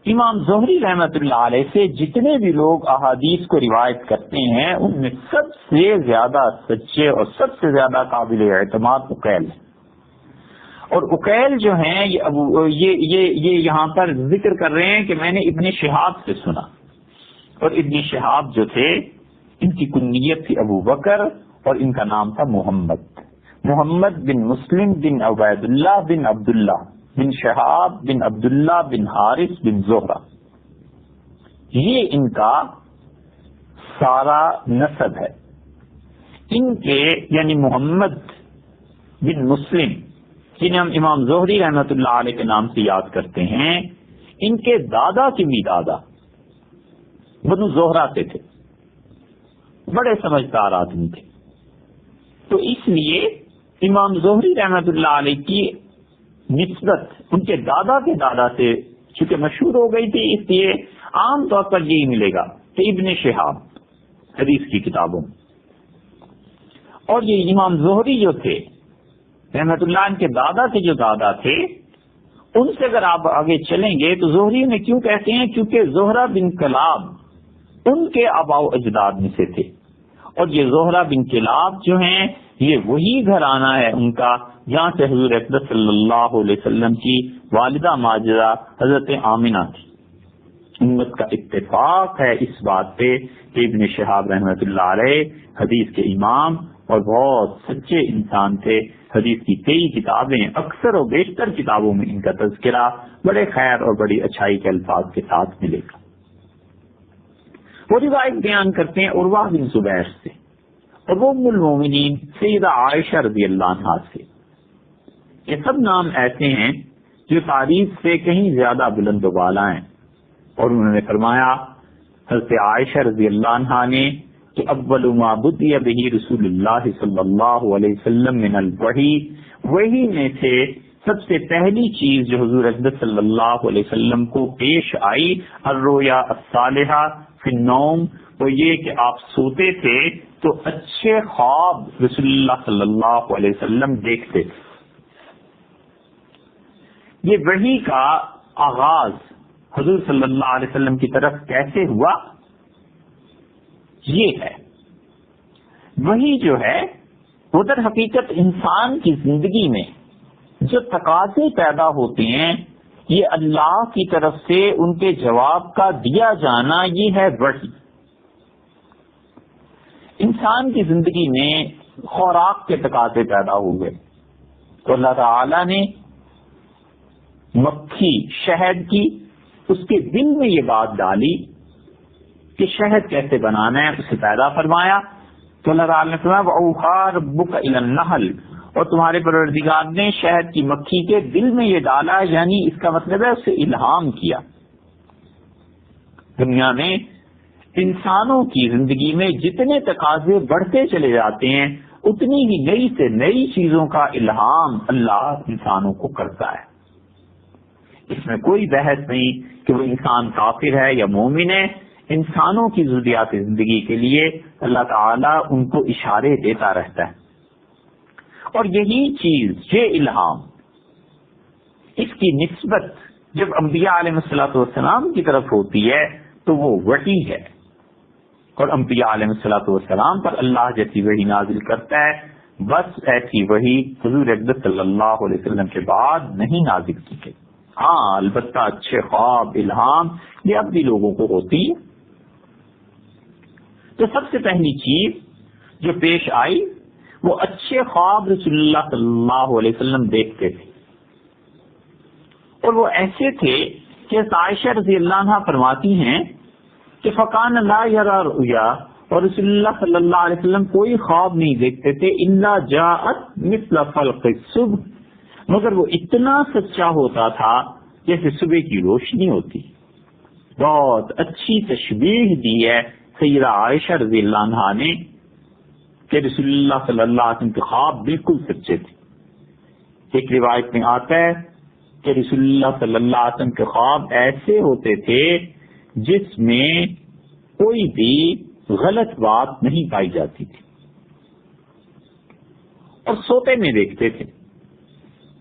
امام زہری رحمت اللہ علیہ سے جتنے بھی لوگ احادیث کو روایت کرتے ہیں ان میں سب سے زیادہ سچے اور سب سے زیادہ قابل اعتماد عقیل ہیں. اور عقیل جو ہیں یہ یہاں پر ذکر کر رہے ہیں کہ میں نے ابن شہاب سے سنا، اور ابن شہاب جو تھے ان کی کنیت تھی ابو بکر اور ان کا نام تھا محمد بن مسلم بن عبید اللہ بن عبداللہ بن شہاب بن عبداللہ بن حارث بن زہرہ. یہ ان کا سارا نسب ہے. ان کے یعنی محمد بن مسلم جنہیں ہم امام زہری رحمت اللہ علیہ کے نام سے یاد کرتے ہیں، ان کے دادا کے بھی دادا بنو زہرہ سے تھے، بڑے سمجھدار آدمی تھے. تو اس لیے امام زہری رحمت اللہ علیہ کی نسبت ان کے دادا سے چونکہ مشہور ہو گئی تھی، اس لیے عام طور پر یہی ملے گا کہ ابن شہاب حدیث کی کتابوں. اور یہ امام زہری جو تھے رحمت اللہ ان کے دادا کے جو دادا تھے، ان سے اگر آپ آگے چلیں گے تو زہری میں کیوں کہتے ہیں؟ کیونکہ زہرہ بن کلاب ان کے آباء و اجداد میں سے تھے، اور یہ زہرہ بن کلاب جو ہیں یہ وہی گھرانہ ہے ان کا جہاں سے حضور اقدس صلی اللہ علیہ وسلم کی والدہ ماجدہ حضرت آمنہ تھی. امت کا اتفاق ہے اس بات پہ کہ ابن شہاب رحمۃ اللہ علیہ حدیث کے امام اور بہت سچے انسان تھے. حدیث کی کئی کتابیں، اکثر و بیشتر کتابوں میں ان کا تذکرہ بڑے خیر اور بڑی اچھائی کے الفاظ کے ساتھ ملے گا. وہ روایت بیان کرتے ہیں عروہ بن زبیر سے اور وہ ام المومنین سیدہ عائشہ رضی اللہ عنہا سے. یہ سب نام ایسے ہیں جو تعریف سے کہیں زیادہ بلند و بالا ہیں. اور انہوں نے فرمایا حضرت عائشہ رضی اللہ عنہا نے کہ اول ما بدی بہ رسول اللہ صلی اللہ علیہ وسلم من الوحی، وحی میں سے سب سے پہلی چیز جو حضور اقدس صلی اللہ علیہ وسلم کو پیش آئی الرؤیا الصالحہ فی النوم، وہ یہ کہ آپ سوتے تھے تو اچھے خواب رسول اللہ صلی اللہ علیہ وسلم دیکھتے تھے. یہ وحی کا آغاز حضور صلی اللہ علیہ وسلم کی طرف کیسے ہوا؟ یہ ہے وحی جو ہے وہ در حقیقت انسان کی زندگی میں جو تقاضے پیدا ہوتے ہیں، یہ اللہ کی طرف سے ان کے جواب کا دیا جانا، یہ ہے وحی. انسان کی زندگی میں خوراک کے تقاضے پیدا ہوئے تو اللہ تعالی نے مکھی شہد کی اس کے دل میں یہ بات ڈالی کہ شہد کیسے بنانا ہے، اسے پیدا فرمایا. تو اللہ تعالی نے فرمایا وَأَوْحَىٰ رَبُّكَ إِلَى النَّحْلِ، اور تمہارے پروردگار نے شہد کی مکھی کے دل میں یہ ڈالا، یعنی اس کا مطلب ہے اسے الہام کیا. دنیا میں انسانوں کی زندگی میں جتنے تقاضے بڑھتے چلے جاتے ہیں اتنی ہی نئی سے نئی چیزوں کا الہام اللہ انسانوں کو کرتا ہے. اس میں کوئی بحث نہیں کہ وہ انسان کافر ہے یا مومن ہے. انسانوں کی ضروریات زندگی کے لیے اللہ تعالیٰ ان کو اشارے دیتا رہتا ہے. اور یہی چیز، یہ الہام اس کی نسبت جب انبیاء علیہ الصلوۃ والسلام کی طرف ہوتی ہے تو وہ وحی ہے، اور انبیاء علیہ الصلوۃ والسلام پر اللہ جیسی وحی نازل کرتا ہے، بس ایسی وحی حضور اقدس صلی اللہ علیہ وسلم کے بعد نہیں نازل کی گئی۔ ہاں البتہ اچھے خواب، الہام یہ اب بھی لوگوں کو ہوتی ہے۔ تو سب سے پہلی چیز جو پیش آئی وہ اچھے خواب رسول اللہ صلی اللہ علیہ وسلم دیکھتے تھے، اور وہ ایسے تھے کہ عائشہ رضی اللہ عنہا فرماتی ہیں کہ فَكَانَ لَا يَرَى رُؤْيَا، اور رسول اللہ صلی اللہ علیہ وسلم کوئی خواب نہیں دیکھتے تھے اِلَّا جَاءَتْ مِثْلَ فَلْقِ الصُّبْحِ، مگر وہ اتنا سچا ہوتا تھا جیسے صبح کی روشنی ہوتی۔ بہت اچھی تشبیہ دی ہے سیدہ عائشہ رضی اللہ عنہا نے کہ رسول اللہ صلی اللہ علیہ وسلم کے خواب بالکل سچے تھے۔ ایک روایت میں آتا ہے کہ رسول اللہ صلی اللہ علیہ وسلم کے خواب ایسے ہوتے تھے جس میں کوئی بھی غلط بات نہیں پائی جاتی تھی، اور سوتے میں دیکھتے تھے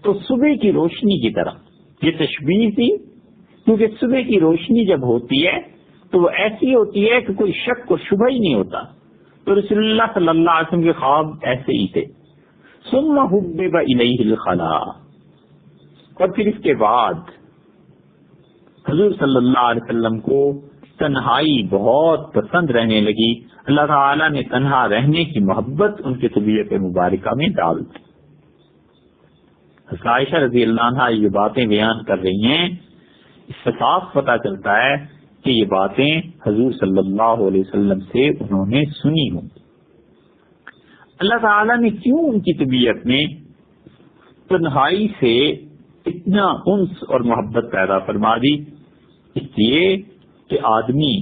تو صبح کی روشنی کی طرح۔ یہ تشبیہ تھی کیونکہ صبح کی روشنی جب ہوتی ہے تو وہ ایسی ہوتی ہے کہ کوئی شک و شبہ ہی نہیں ہوتا، تو رسول اللہ صلی اللہ علیہ وسلم کے خواب ایسے ہی تھے۔ ثم حبب الیہ الخلاء، اور پھر اس کے بعد حضور صلی اللہ علیہ وسلم کو تنہائی بہت پسند رہنے لگی۔ اللہ تعالیٰ نے تنہا رہنے کی محبت ان کی طبیعت مبارکہ میں ڈال دی۔ عائشہ رضی اللہ عنہا یہ باتیں بیان کر رہی ہیں، اس سے صاف پتہ چلتا ہے کہ یہ باتیں حضور صلی اللہ علیہ وسلم سے انہوں نے سنی ہوں۔ اللہ تعالیٰ نے کیوں ان کی طبیعت میں تنہائی سے اتنا انس اور محبت پیدا فرما دی؟ اس لیے کہ آدمی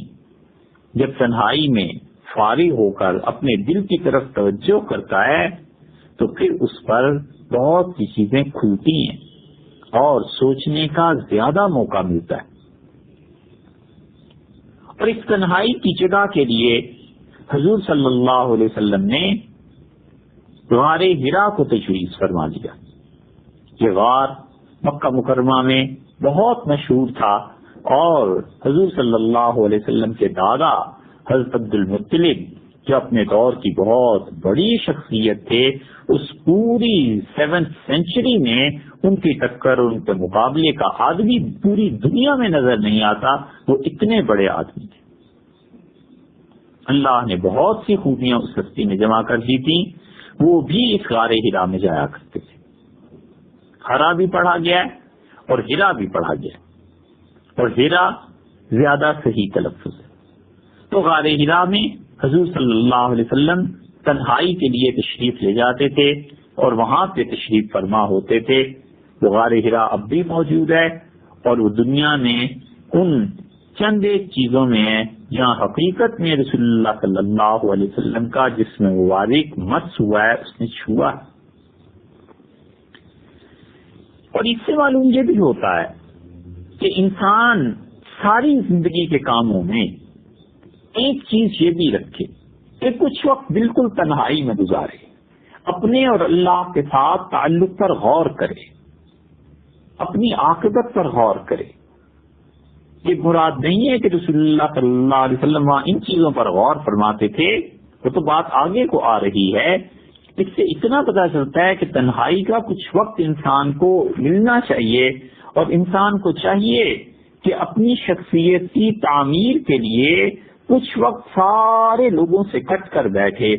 جب تنہائی میں فارغ ہو کر اپنے دل کی طرف توجہ کرتا ہے تو پھر اس پر بہت سی چیزیں کھلتی ہیں اور سوچنے کا زیادہ موقع ملتا ہے۔ اور اس تنہائی کی جگہ کے لیے حضور صلی اللہ علیہ وسلم نے غار حرا کو تجویز فرما دیا۔ یہ غار مکہ مکرمہ میں بہت مشہور تھا، اور حضور صلی اللہ علیہ وسلم کے دادا حضرت عبد المطلب جو اپنے دور کی بہت بڑی شخصیت تھے، اس پوری 7th سینچری میں ان کی ٹکر، ان کے مقابلے کا آدمی پوری دنیا میں نظر نہیں آتا، وہ اتنے بڑے آدمی تھے۔ اللہ نے بہت سی خوبیاں اس ہستی میں جمع کر دی تھی، وہ بھی اس غار حرا میں جایا کرتے تھے۔ حرا بھی پڑھا گیا ہے اور حرا بھی پڑھا گیا ہے، اور حرا زیادہ صحیح تلفظ ہے۔ تو غار حرا میں حضور صلی اللہ علیہ وسلم تنہائی کے لیے تشریف لے جاتے تھے اور وہاں پہ تشریف فرما ہوتے تھے۔ وہ غار حرا اب بھی موجود ہے، اور وہ دنیا میں ان چند ایک چیزوں میں ہے جہاں حقیقت میں رسول اللہ صلی اللہ علیہ وسلم کا جسم مبارک مس ہوا ہے، اس نے چھوا ہے۔ اور اس سے معلوم یہ بھی ہوتا ہے کہ انسان ساری زندگی کے کاموں میں ایک چیز یہ بھی رکھے کہ کچھ وقت بالکل تنہائی میں گزارے، اپنے اور اللہ کے ساتھ تعلق پر غور کرے، اپنی عاقبت پر غور کرے۔ یہ مراد نہیں ہے کہ رسول اللہ صلی اللہ علیہ وسلم وہاں ان چیزوں پر غور فرماتے تھے، وہ تو بات آگے کو آ رہی ہے۔ اس سے اتنا پتہ چلتا ہے کہ تنہائی کا کچھ وقت انسان کو ملنا چاہیے، اور انسان کو چاہیے کہ اپنی شخصیت کی تعمیر کے لیے کچھ وقت سارے لوگوں سے کٹ کر بیٹھے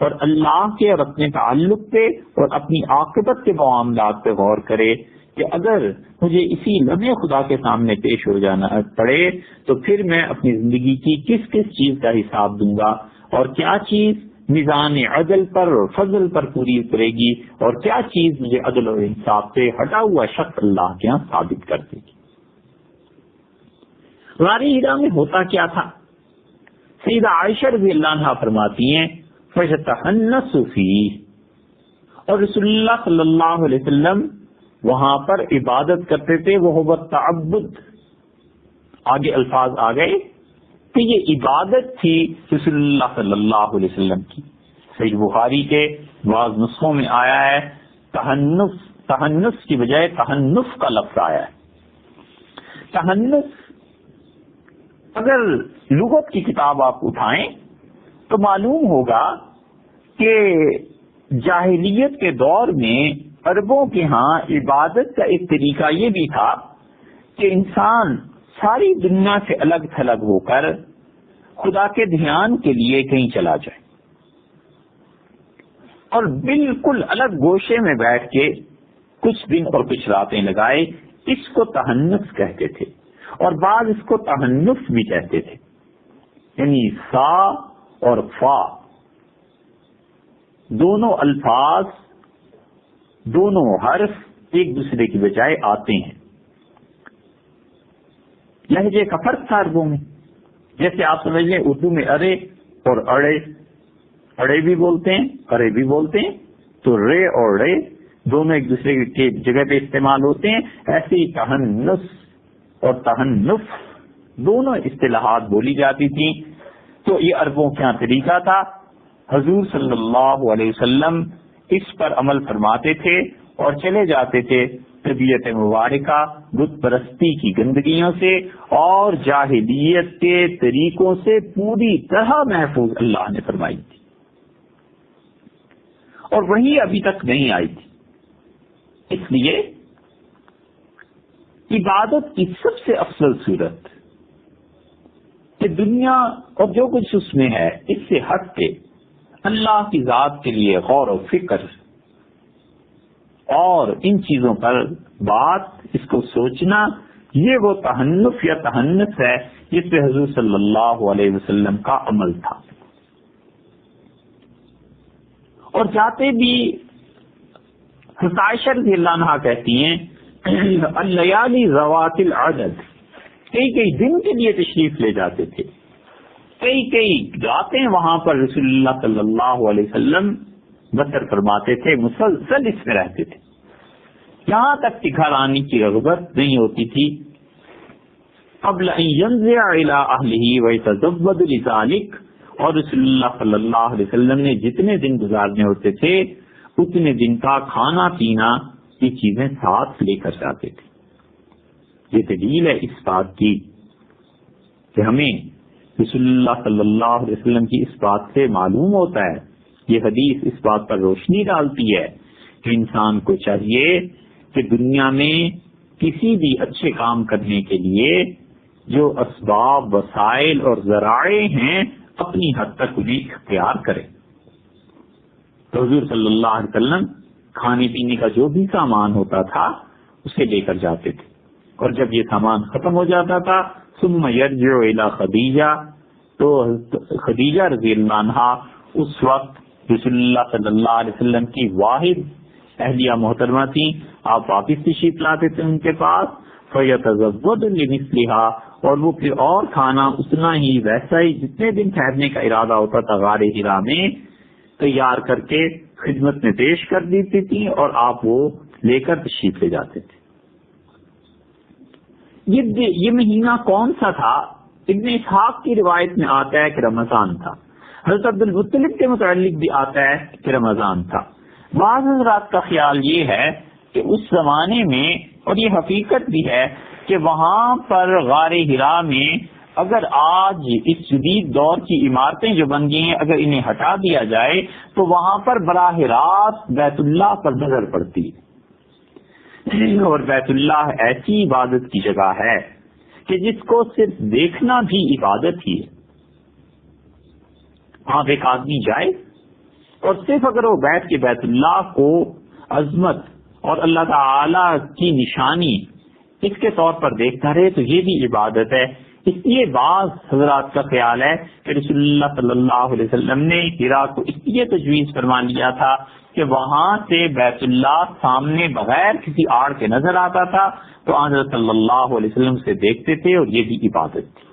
اور اللہ کے اور اپنے تعلق پہ اور اپنی عاقبت کے معاملات پہ غور کرے کہ اگر مجھے اسی لمحے خدا کے سامنے پیش ہو جانا پڑے تو پھر میں اپنی زندگی کی کس کس چیز کا حساب دوں گا، اور کیا چیز میزان عدل پر اور فضل پر پوری اترے گی، اور کیا چیز مجھے عدل اور انصاف سے ہٹا ہوا شخص اللہ کے یہاں ثابت کر دے گی۔ غار حرا میں ہوتا کیا تھا؟ سیدہ عائشہ رضی اللہ عنہا فرماتی ہیں فَيَتَحَنَّسُ فِيهِ، اور رسول اللہ صلی اللہ علیہ وسلم وہاں پر عبادت کرتے تھے، وہ تعبد، آگے الفاظ آ گئے کہ یہ عبادت تھی رسول اللہ صلی اللہ علیہ وسلم کی۔ صحیح بخاری کے بعض نسخوں میں آیا ہے تحنف تہنس کی بجائے تہنف کا لفظ آیا ہے. تہنس اگر لغت کی کتاب آپ اٹھائیں تو معلوم ہوگا کہ جاہلیت کے دور میں عربوں کے ہاں عبادت کا ایک طریقہ یہ بھی تھا کہ انسان ساری دنیا سے الگ تھلگ ہو کر خدا کے دھیان کے لیے کہیں چلا جائے اور بالکل الگ گوشے میں بیٹھ کے کچھ دن اور کچھ راتیں لگائے. اس کو تہنس کہتے تھے اور بعض اس کو تہنف بھی کہتے تھے. یعنی سا اور فا دونوں الفاظ دونوں حرف ایک دوسرے کی بجائے آتے ہیں. لہجے کا فرق تھا عربوں میں. جیسے آپ سمجھ لیں اردو میں ارے اور اڑے, اڑے بھی بولتے ہیں ارے بھی بولتے ہیں, تو رے اور رے دونوں ایک دوسرے کی جگہ پہ استعمال ہوتے ہیں. ایسے ہی تہنس اور تہنف دونوں اصطلاحات بولی جاتی تھیں. تو یہ عربوں کا طریقہ تھا. حضور صلی اللہ علیہ وسلم اس پر عمل فرماتے تھے اور چلے جاتے تھے. طبیعت مبارکہ بت پرستی کی گندگیوں سے اور جاہلیت کے طریقوں سے پوری طرح محفوظ اللہ نے فرمائی تھی اور وہی ابھی تک نہیں آئی تھی. اس لیے عبادت کی سب سے افضل صورت کہ دنیا اور جو کچھ اس میں ہے اس سے ہٹ کے اللہ کی ذات کے لیے غور و فکر اور ان چیزوں پر بات اس کو سوچنا, یہ وہ تہنف یا تہنس ہے جس پہ حضور صلی اللہ علیہ وسلم کا عمل تھا. اور جاتے بھی عائشہ رضی اللہ عنہا کہتی ہیں اللیالی ذوات العدد, کئی کئی دن کے لیے تشریف لے جاتے تھے, کئی کئی راتیں وہاں پر رسول اللہ صلی اللہ علیہ وسلم بسر فرماتے تھے, مسلسل اس میں رہتے تھے, یہاں تک کہ گھر آنے کی رغبت نہیں ہوتی تھی. قبل ان ينزع الى اهله ويتزود لذلك, اور رسول اللہ صلی اللہ علیہ وسلم نے جتنے دن گزارنے ہوتے تھے اتنے دن کا کھانا پینا یہ چیزیں ساتھ لے کر جاتے تھے. یہ دلیل ہے اس بات کی کہ ہمیں رسول اللہ صلی اللہ علیہ وسلم کی اس بات سے معلوم ہوتا ہے, یہ حدیث اس بات پر روشنی ڈالتی ہے کہ انسان کو چاہیے کہ دنیا میں کسی بھی اچھے کام کرنے کے لیے جو اسباب وسائل اور ذرائع ہیں اپنی حد تک انہیں اختیار کرے. تو حضور صلی اللہ علیہ وسلم کھانے پینے کا جو بھی سامان ہوتا تھا اسے لے کر جاتے تھے, اور جب یہ سامان ختم ہو جاتا تھا ثم یرجع الی خدیجہ, تو خدیجہ رضی اللہ عنہا اس وقت رسول اللہ صلی اللہ علیہ وسلم کی واحد اہلیہ محترمہ تھیں, آپ واپس تشریف لاتے تھے ان کے پاس. فیتزود لمثلها, اور وہ پھر اور کھانا اتنا ہی ویسا ہی جتنے دن ٹھہرنے کا ارادہ ہوتا تھا غار حرا میں تیار کر کے خدمت میں پیش کر دیتی تھی اور آپ وہ لے کر تشریف لے جاتے تھے. یہ مہینہ کون سا تھا؟ ابن اسحاق کی روایت میں آتا ہے کہ رمضان تھا. حضرت عبد المطلب کے متعلق بھی آتا ہے کہ رمضان تھا. بعض حضرات کا خیال یہ ہے کہ اس زمانے میں, اور یہ حقیقت بھی ہے کہ وہاں پر غار حرا میں اگر آج اس جدید دور کی عمارتیں جو بن گئی ہیں اگر انہیں ہٹا دیا جائے تو وہاں پر براہ راست بیت اللہ پر نظر پڑتی ہے, اور بیت اللہ ایسی عبادت کی جگہ ہے کہ جس کو صرف دیکھنا بھی عبادت ہی ہے. وہاں ایک آدمی جائے اور صرف اگر وہ بیٹھ کے بیت اللہ کو عظمت اور اللہ تعالی کی نشانی اس کے طور پر دیکھتا رہے تو یہ بھی عبادت ہے. اس لیے بعض حضرات کا خیال ہے کہ رسول اللہ صلی اللہ علیہ وسلم نے حرا کو اس لیے تجویز فرما لیا تھا کہ وہاں سے بیت اللہ سامنے بغیر کسی آڑ کے نظر آتا تھا, تو حضرت صلی اللہ علیہ وسلم سے دیکھتے تھے اور یہ بھی عبادت تھی.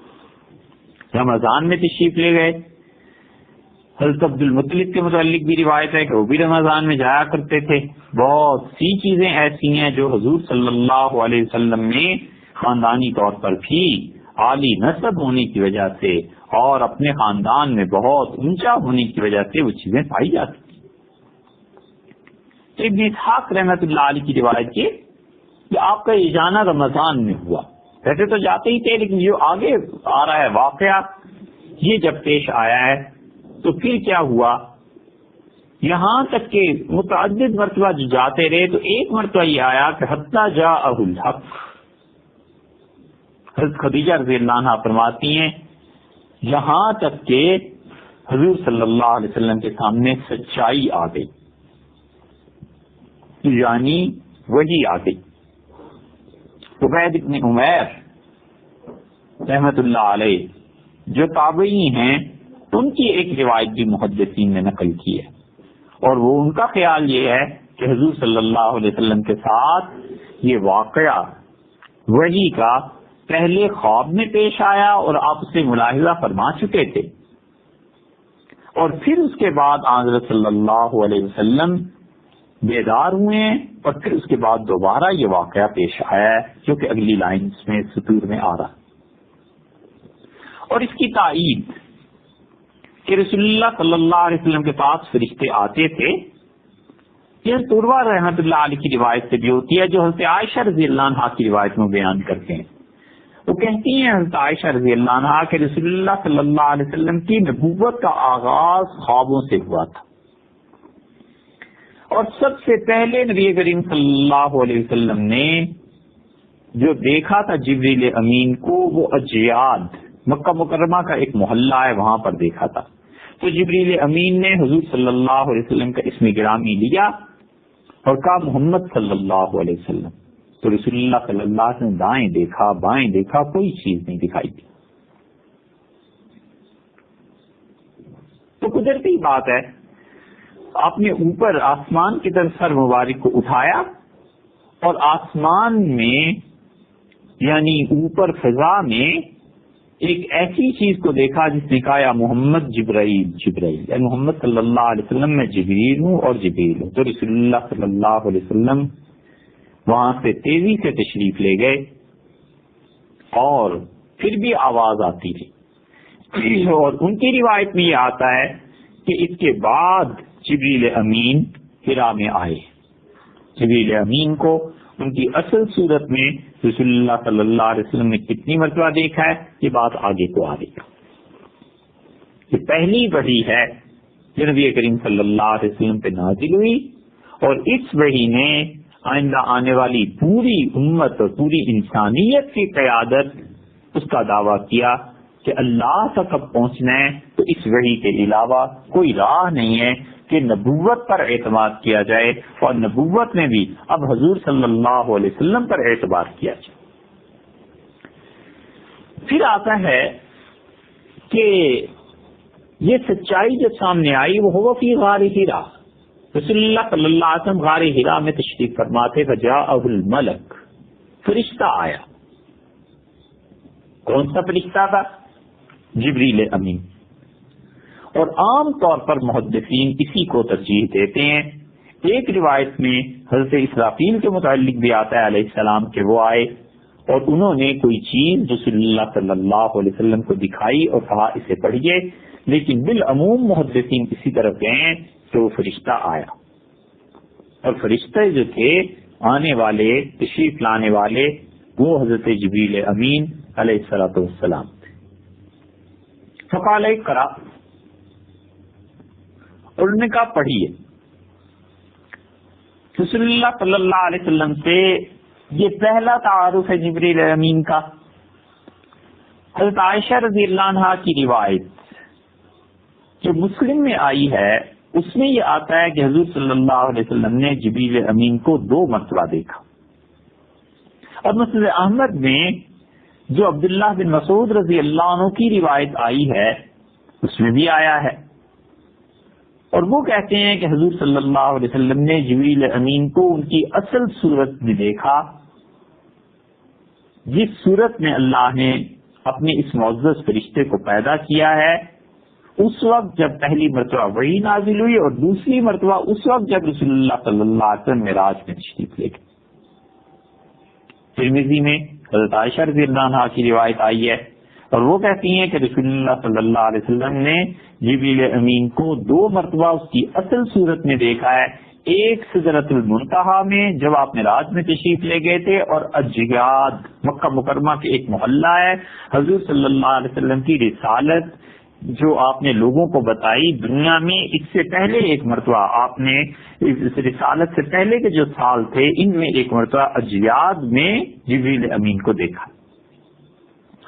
رمضان میں تشریف لے گئے. حضرت عبد المطلب کے متعلق بھی روایت ہے کہ وہ بھی رمضان میں جایا کرتے تھے. بہت سی چیزیں ایسی ہیں جو حضور صلی اللہ علیہ وسلم نے خاندانی طور پر بھی عالی نسب ہونے کی وجہ سے اور اپنے خاندان میں بہت اونچا ہونے کی وجہ سے وہ چیزیں پائی جاتی. ابن اسحاق رحمۃ اللہ علیہ کی روایت یہ کہ آپ کا یہ جانا رمضان میں ہوا. ویسے تو جاتے ہی تھے لیکن جو آگے آ رہا ہے واقعہ یہ جب پیش آیا ہے تو پھر کیا ہوا، یہاں تک کہ متعدد مرتبہ جو جاتے رہے تو ایک مرتبہ یہ آیا کہ حتیٰ جاءہ الحق. حضرت خدیجہ رضی اللہ عنہا فرماتی ہیں یہاں تک کہ حضور صلی اللہ علیہ وسلم کے سامنے سچائی آ گئی، یعنی وحی آ گئی. عبید بن عمیر رحمت اللہ علیہ جو تابعی ہیں ان کی ایک روایت بھی محدثین نے نقل کی ہے، اور وہ ان کا خیال یہ ہے کہ حضور صلی اللہ علیہ وسلم کے ساتھ یہ واقعہ وحی کا پہلے خواب میں پیش آیا اور آپ اسے ملاحظہ فرما چکے تھے، اور پھر اس کے بعد حضرت صلی اللہ علیہ وسلم بیدار ہوئے ہیں، اور پھر اس کے بعد دوبارہ یہ واقعہ پیش آیا ہے جو کہ اگلی لائنز میں سطور میں آ رہا. اور اس کی تائید کہ رسول اللہ صلی اللہ علیہ وسلم کے پاس فرشتے آتے تھے یہ طروا رحمۃ اللہ علیہ کی روایت سے بھی ہوتی ہے، جو حضرت عائشہ رضی اللہ عنہا کی روایت میں بیان کرتے ہیں. وہ کہتی ہیں حضرت عائشہ رضی اللہ عنہا کہ رسول اللہ صلی اللہ علیہ وسلم کی نبوت کا آغاز خوابوں سے ہوا تھا، اور سب سے پہلے نبی کریم صلی اللہ علیہ وسلم نے جو دیکھا تھا جبریل امین کو وہ اجیاد مکہ مکرمہ کا ایک محلہ ہے وہاں پر دیکھا تھا. تو جبریل امین نے حضور صلی اللہ علیہ وسلم کا اسم گرامی لیا اور کہا محمد صلی اللہ علیہ وسلم. تو رسول اللہ صلی اللہ علیہ وسلم دائیں دیکھا بائیں دیکھا کوئی چیز نہیں دکھائی دی. تو قدرتی بات ہے آپ نے اوپر آسمان کی طرف سر مبارک کو اٹھایا اور آسمان میں یعنی اوپر فضا میں ایک ایسی چیز کو دیکھا جس نے کہا یا محمد جبرائیل جبرائیل، یعنی محمد صلی اللہ علیہ وسلم میں جبریل ہوں اور جبریل ہوں. تو رسول اللہ صلی اللہ علیہ وسلم وہاں سے تیزی سے تشریف لے گئے اور پھر بھی آواز آتی تھی، اور ان کی روایت میں یہ آتا ہے کہ اس کے بعد جبریل امین حرا میں آئے. جبریل امین کو ان کی اصل صورت میں رسول اللہ صلی اللہ علیہ وسلم نے کتنی مرتبہ دیکھا ہے یہ بات آگے کو آ رہی ہے. یہ پہلی وحی ہے جو نبی کریم صلی اللہ علیہ وسلم پہ نازل ہوئی، اور اس وحی نے آئندہ آنے والی پوری امت اور پوری انسانیت کی قیادت اس کا دعویٰ کیا کہ اللہ تک اب پہنچنا ہے تو اس وحی کے علاوہ کوئی راہ نہیں ہے کہ نبوت پر اعتماد کیا جائے، اور نبوت میں بھی اب حضور صلی اللہ علیہ وسلم پر اعتبار کیا جائے. پھر آتا ہے کہ یہ سچائی جب سامنے آئی وہ ہوا فی غار حرا. رسول اللہ صلی اللہ علیہ وسلم غار حرا میں تشریف فرما تھے، فجاءہ الملک، فرشتہ آیا. کون سا فرشتہ تھا؟ جبریل امین. اور عام طور پر محدثین اسی کو ترجیح دیتے ہیں. ایک روایت میں حضرت اسرافیل کے متعلق بھی آتا ہے علیہ السلام کہ وہ آئے اور انہوں نے کوئی چیز رسول اللہ صلی اللہ علیہ وسلم کو دکھائی اور کہا اسے پڑھیے، لیکن بالعموم محدثین اسی طرف گئے ہیں کہ وہ فرشتہ آیا. اور فرشتے جو تھے آنے والے تشریف لانے والے وہ حضرت جبریل امین علیہ الصلوۃ والسلام تھے. فقال اقرأ، اور انہوں نے کہا پڑھیے. رسول اللہ صلی اللہ علیہ وسلم سے یہ پہلا تعارف ہے جبریل امین کا. حضرت عائشہ رضی اللہ عنہا کی روایت جو مسلم میں آئی ہے اس میں یہ آتا ہے کہ حضور صلی اللہ علیہ وسلم نے جبریل امین کو 2 مرتبہ دیکھا. اور مسند احمد میں جو عبداللہ بن مسعود رضی اللہ عنہ کی روایت آئی ہے اس میں بھی آیا ہے، اور وہ کہتے ہیں کہ حضور صلی اللہ علیہ وسلم نے جبریل امین کو ان کی اصل صورت میں دیکھا، جس صورت میں اللہ نے اپنے اس معزز فرشتے کو پیدا کیا ہے. اس وقت جب پہلی مرتبہ وحی نازل ہوئی، اور دوسری مرتبہ اس وقت جب رسول اللہ صلی اللہ علیہ وسلم معراج میں تشریف لے گئے. ترمذی میں حضرت عائشہ رضی اللہ عنہا کی روایت آئی ہے، اور وہ کہتی ہیں کہ رسول اللہ صلی اللہ علیہ وسلم نے جبریل امین کو 2 مرتبہ اس کی اصل صورت میں دیکھا ہے. ایک سدرۃ المنتہا میں جب آپ معراج میں تشریف لے گئے تھے، اور اجیاد مکہ مکرمہ کے ایک محلہ ہے، حضور صلی اللہ علیہ وسلم کی رسالت جو آپ نے لوگوں کو بتائی دنیا میں، اس سے پہلے ایک مرتبہ آپ نے اس رسالت سے پہلے کے جو سال تھے ان میں ایک مرتبہ اجیاد میں جبریل امین کو دیکھا۔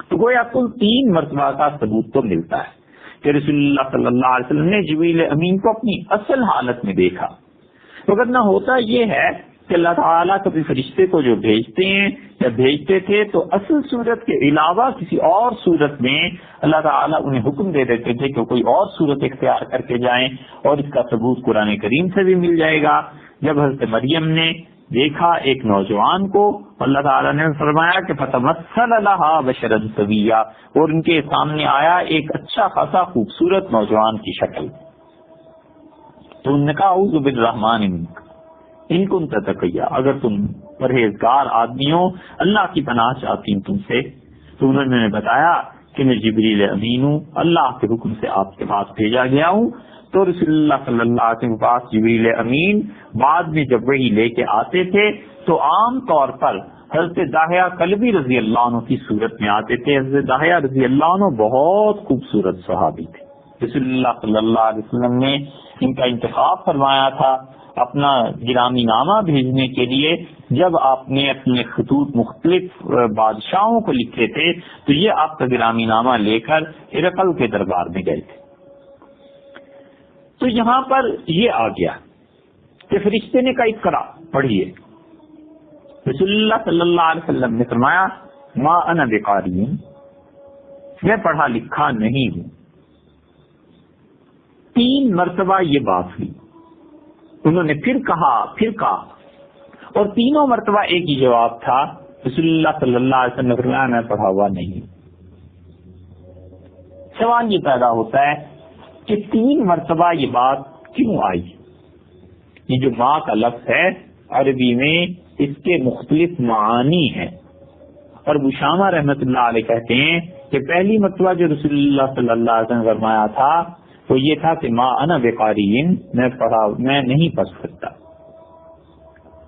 تو گویا کل 3 مرتبہ کا ثبوت تو ملتا ہے کہ رسول اللہ صلی اللہ علیہ وسلم نے جبریل امین کو اپنی اصل حالت میں دیکھا۔ مگر نہ ہوتا یہ ہے کہ اللہ تعالیٰ کبھی فرشتے کو جو بھیجتے ہیں یا بھیجتے تھے تو اصل صورت کے علاوہ کسی اور صورت میں اللہ تعالیٰ انہیں حکم دے دیتے تھے کہ کوئی اور صورت اختیار کر کے جائیں، اور اس کا ثبوت قرآن کریم سے بھی مل جائے گا۔ جب حضرت مریم نے دیکھا ایک نوجوان کو، اللہ تعالیٰ نے فرمایا کہ فتمثل لها بشرا سویا، اور ان کے سامنے آیا ایک اچھا خاصا خوبصورت نوجوان کی شکل۔ تو انہوں نے کہا اعوذ بالرحمن منک ان کنت تقیا، اگر تم پرہیزگار آدمی ہو اللہ کی پناہ چاہتی ہوں تم سے۔ تو انہوں نے بتایا کہ میں جبریل امین ہوں، اللہ کے حکم سے آپ کے پاس بھیجا گیا ہوں۔ تو رسول اللہ صلی اللہ علیہ وسلم کے پاس جبریل امین بعد میں جب وہی لے کے آتے تھے تو عام طور پر حضرت داہیہ کلبی رضی اللہ عنہ کی صورت میں آتے تھے۔ حضرت داہیہ رضی اللہ عنہ بہت خوبصورت صحابی تھے، رسول اللہ صلی اللہ علیہ وسلم نے ان کا انتخاب فرمایا تھا اپنا گرامی نامہ بھیجنے کے لیے۔ جب آپ نے اپنے خطوط مختلف بادشاہوں کو لکھے تھے تو یہ آپ کا گرامی نامہ لے کر ہرقل کے دربار میں گئے تھے۔ تو یہاں پر یہ آ گیا کہ فرشتے نے کہا اقرا پڑھیے۔ رسول اللہ صلی اللہ علیہ وسلم نے فرمایا ما انا بقاری، میں پڑھا لکھا نہیں ہوں۔ 3 مرتبہ یہ بات ہوئی، انہوں نے پھر کہا، اور تینوں مرتبہ ایک ہی جواب تھا، رسول اللہ صلی اللہ علیہ وسلم نے فرمایا میں پڑھا ہوا نہیں۔ سوال یہ پیدا ہوتا ہے کہ 3 مرتبہ یہ بات کیوں آئی؟ یہ جو ماں کا لفظ ہے عربی میں اس کے مختلف معانی ہیں، اور ابو شامہ رحمۃ اللہ علیہ کہتے ہیں کہ پہلی مرتبہ جو رسول اللہ صلی اللہ علیہ وسلم نے فرمایا تھا وہ یہ تھا کہ ما انا بقارئ، میں نہیں پڑھ سکتا،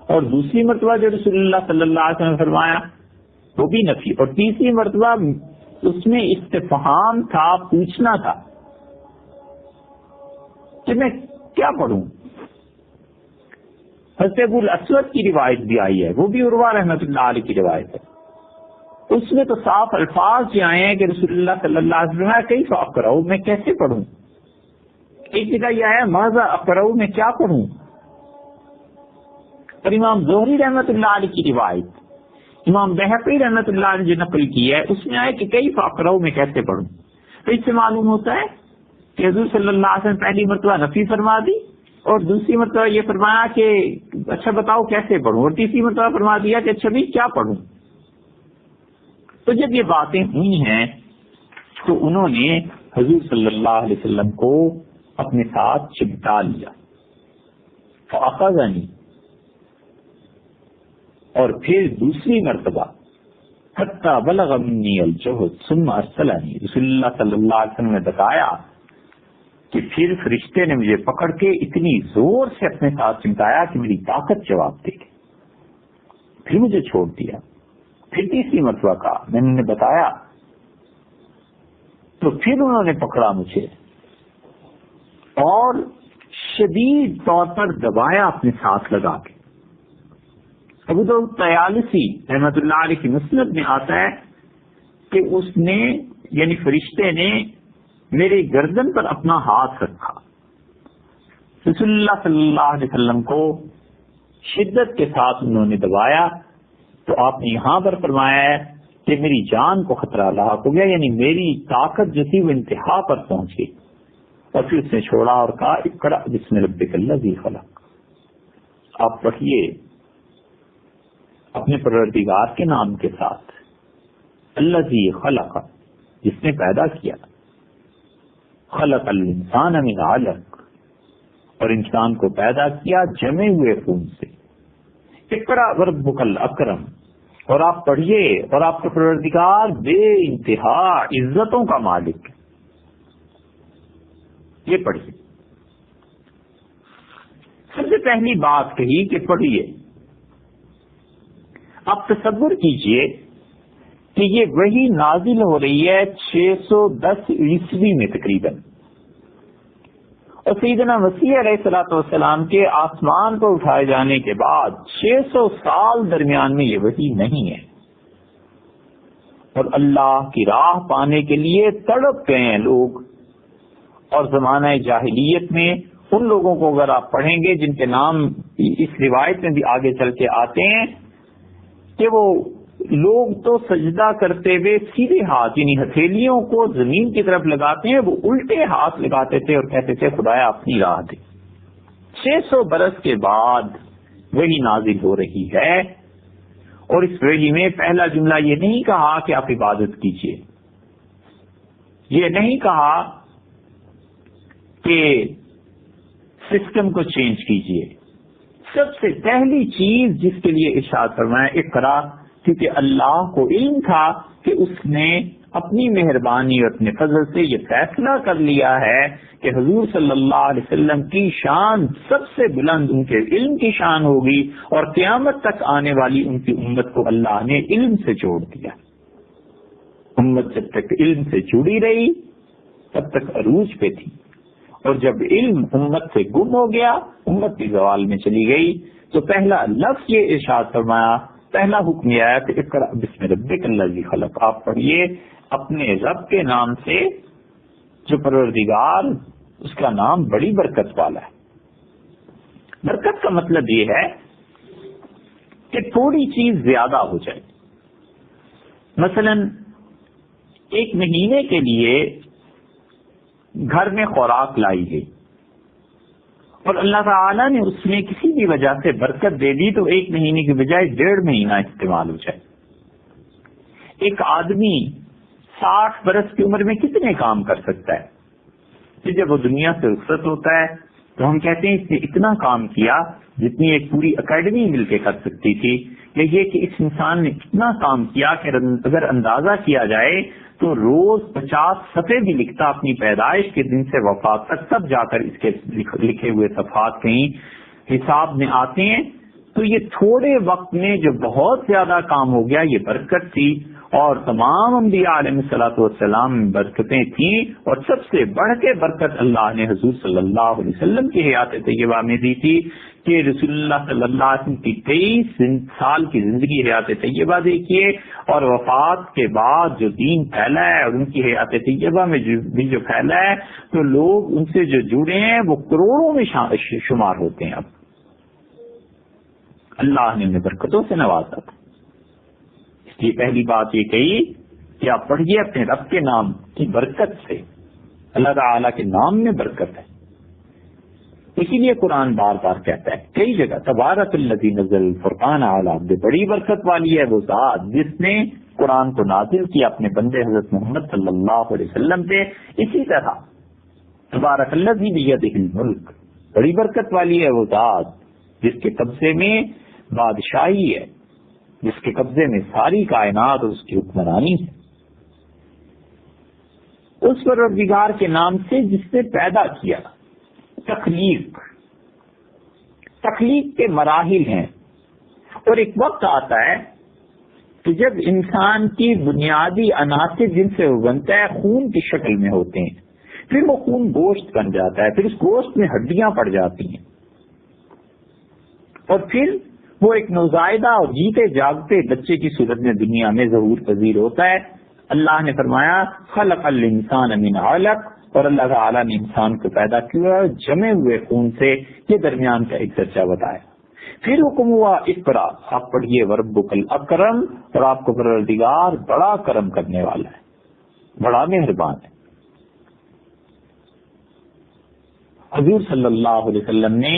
اور دوسری مرتبہ جو رسول اللہ صلی اللہ علیہ وسلم نے فرمایا وہ بھی نفی، اور تیسری مرتبہ اس میں استفہام تھا، پوچھنا تھا کہ میں کیا پڑھوں۔ حضرت ابو الاسود کی روایت بھی آئی ہے، وہ بھی عروہ رحمۃ اللہ علیہ کی روایت ہے، اس میں تو صاف الفاظ یہ آئے ہیں کہ رسول اللہ صلی اللہ علیہ وسلم کیف اقرأ، میں کیسے پڑھوں۔ ایک جگہ یہ ہے ماذا اقرأ، میں کیا پڑھوں۔ اور امام زہری رحمۃ اللہ علیہ کی روایت، امام بہقی رحمۃ اللہ علیہ جو نقل کی ہے اس میں آئے کہ کیف اقرأ، میں کیسے پڑھوں۔ تو اس سے معلوم ہوتا ہے کہ حضور صلی اللہ علیہ وسلم پہلی مرتبہ نفی فرما دی، اور دوسری مرتبہ یہ فرمایا کہ اچھا بتاؤ کیسے پڑھوں، اور تیسری مرتبہ فرما دیا کہ اچھا بھی کیا پڑھوں۔ تو جب یہ باتیں ہوئی ہیں تو انہوں نے حضور صلی اللہ علیہ وسلم کو اپنے ساتھ چمٹا لیا، فاخذنی، اور پھر دوسری مرتبہ حتی بلغ منی الجہد ثم ارسلنی، رسول اللہ صلی اللہ علیہ وسلم نے بتایا کہ پھر فرشتے نے مجھے پکڑ کے اتنی زور سے اپنے ساتھ چمٹایا کہ میری طاقت جواب دے گی، پھر مجھے چھوڑ دیا۔ پھر تیسری مرتبہ کہا، میں نے بتایا، تو پھر انہوں نے پکڑا مجھے اور شدید طور پر دبایا اپنے ساتھ لگا کے۔ ابو داؤد طیالسی رحمۃ اللہ علیہ کی مسند میں آتا ہے کہ اس نے یعنی فرشتے نے میرے گردن پر اپنا ہاتھ رکھا، رسول اللہ صلی اللہ علیہ وسلم کو شدت کے ساتھ انہوں نے دبایا، تو آپ نے یہاں پر فرمایا ہے کہ میری جان کو خطرہ لاحق ہو گیا، یعنی میری طاقت جو تھی وہ انتہا پر پہنچ گئی، اور پھر اس نے چھوڑا اور کہا اقرأ بسم ربک الذی خلق، آپ پڑھیے اپنے پروردگار کے نام کے ساتھ، الذی خلق، جس نے پیدا کیا، خلق الانسان من علق، اور انسان کو پیدا کیا جمے ہوئے خون سے، اقرأ وربک الاکرم، اور آپ پڑھیے اور آپ کا پروردگار بے انتہا عزتوں کا مالک، یہ پڑھیے۔ سب سے پہلی بات کہی کہ پڑھیے. اب تصور کیجئے کہ یہ وحی نازل ہو رہی ہے 610 عیسوی میں تقریباً، اور سیدنا مسیح علیہ الصلوۃ والسلام کے آسمان کو اٹھائے جانے کے بعد 600 سال درمیان میں یہ وحی نہیں ہے، اور اللہ کی راہ پانے کے لیے تڑپ گئے ہیں لوگ. اور زمانہ جاہلیت میں ان لوگوں کو اگر آپ پڑھیں گے جن کے نام اس روایت میں بھی آگے چل کے آتے ہیں کہ وہ لوگ تو سجدہ کرتے ہوئے سیدھے ہاتھ یعنی ہتھیلیوں کو زمین کی طرف لگاتے ہیں، وہ الٹے ہاتھ لگاتے تھے اور کہتے تھے خدایا اپنی راہ دے. 600 برس کے بعد وہی نازل ہو رہی ہے، اور اس وحی میں پہلا جملہ یہ نہیں کہا کہ آپ عبادت کیجیے، یہ نہیں کہا کہ سسٹم کو چینج کیجیے. سب سے پہلی چیز جس کے لیے ارشاد فرمایا اقرا، کیونکہ اللہ کو علم تھا کہ اس نے اپنی مہربانی اور اپنے فضل سے یہ فیصلہ کر لیا ہے کہ حضور صلی اللہ علیہ وسلم کی شان سب سے بلند ان کے علم کی شان ہوگی، اور قیامت تک آنے والی ان کی امت کو اللہ نے علم سے جوڑ دیا. امت جب تک علم سے جڑی رہی تب تک عروج پہ تھی، اور جب علم امت سے گم ہو گیا، امت کی زوال میں چلی گئی، تو پہلا لفظ یہ ارشاد فرمایا، پہلا حکم یہ آیا کہ اقرأ بسم ربک الذی خلق. آپ پڑھیے اپنے رب کے نام سے جو پروردگار، اس کا نام بڑی برکت والا ہے. برکت کا مطلب یہ ہے کہ تھوڑی چیز زیادہ ہو جائے. مثلا ایک مہینے کے لیے گھر میں خوراک لائی گئی اور اللہ تعالیٰ نے اس میں کسی بھی وجہ سے برکت دے دی، تو ایک مہینے کی بجائے 1.5 مہینہ استعمال ہو جائے. ایک آدمی 60 برس کی عمر میں کتنے کام کر سکتا ہے؟ کہ جب وہ دنیا سے رخصت ہوتا ہے تو ہم کہتے ہیں اس نے اتنا کام کیا جتنی ایک پوری اکیڈمی مل کے کر سکتی تھی. یا یہ کہ اس انسان نے اتنا کام کیا کہ اگر اندازہ کیا جائے تو روز 50 صفحے بھی لکھتا اپنی پیدائش کے دن سے وفات تک، تب جا کر اس کے لکھے ہوئے صفحات کہیں حساب میں آتے ہیں. تو یہ تھوڑے وقت میں جو بہت زیادہ کام ہو گیا، یہ برکت تھی. اور تمام انبیاء علیہ الصلوۃ والسلام میں برکتیں تھیں، اور سب سے بڑھ کے برکت اللہ نے حضور صلی اللہ علیہ وسلم کی حیات طیبہ میں دی تھی کہ رسول اللہ صلی اللہ علیہ وسلم کی 23 سال کی زندگی حیات طیبہ دیکھیے، اور وفات کے بعد جو دین پھیلا ہے اور ان کی حیات طیبہ میں بھی جو پھیلا ہے، تو لوگ ان سے جو جڑے ہیں وہ کروڑوں میں شمار ہوتے ہیں. اب اللہ نے انہیں برکتوں سے نوازا تھا. اس لیے پہلی بات یہ کہی کہ آپ پڑھیے اپنے رب کے نام کی برکت سے. اللہ تعالیٰ کے نام میں برکت ہے. اسی لیے قرآن بار بار کہتا ہے کئی جگہ تبارک الذی نزل الفرقان علی عبدہ، بڑی برکت والی ہے وہ ذات جس نے قرآن کو نازل کیا اپنے بندے حضرت محمد صلی اللہ علیہ وسلم پہ. اسی طرح تبارک الذی بیدہ الملک، بڑی برکت والی ہے وہ ذات جس کے قبضے میں بادشاہی ہے، جس کے قبضے میں ساری کائنات اور اس کی حکمرانی ہے. اس پروردگار کے نام سے جس نے پیدا کیا. تخلیق کے مراحل ہیں، اور ایک وقت آتا ہے کہ جب انسان کی بنیادی عناصر جن سے وہ بنتا ہے خون کی شکل میں ہوتے ہیں، پھر وہ خون گوشت بن جاتا ہے، پھر اس گوشت میں ہڈیاں پڑ جاتی ہیں، اور پھر وہ ایک نوزائیدہ اور جیتے جاگتے بچے کی صورت میں دنیا میں ظہور پذیر ہوتا ہے. اللہ نے فرمایا خلق الانسان من علق، اور اللہ تعالیٰ نے انسان کو پیدا کیا جمے ہوئے خون سے. یہ درمیان کا ایک درجہ بتایا. پھر حکم ہوا اقرا، آپ پڑھیے وربک الاکرم، اور آپ کو پروردگار بڑا کرم کرنے والا ہے، بڑا مہربان ہے. حضور صلی اللہ علیہ وسلم نے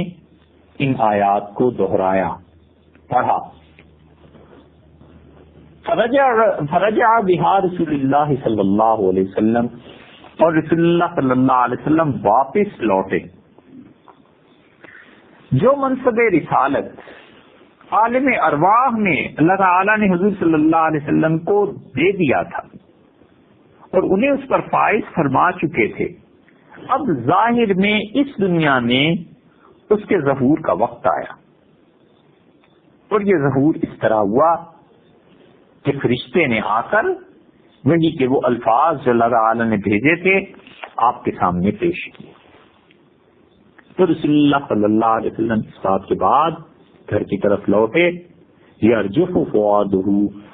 ان آیات کو دہرایا، پڑھا. فرجع بہا رسول اللہ صلی اللہ علیہ وسلم، اور رسول اللہ صلی اللہ علیہ وسلم واپس لوٹے. جو منصب رسالت عالم ارواح میں اللہ تعالیٰ نے حضور صلی اللہ علیہ وسلم کو دے دیا تھا اور انہیں اس پر فائز فرما چکے تھے، اب ظاہر میں اس دنیا میں اس کے ظہور کا وقت آیا، اور یہ ظہور اس طرح ہوا کہ فرشتے نے آ کر وہی کے وہ الفاظ جو اللہ تعالی نے بھیجے تھے آپ کے سامنے پیش کیے. تو رسول اللہ صلی اللہ علیہ وسلم اس بات کے بعد گھر کی طرف لوٹے. یرجف فؤادہ،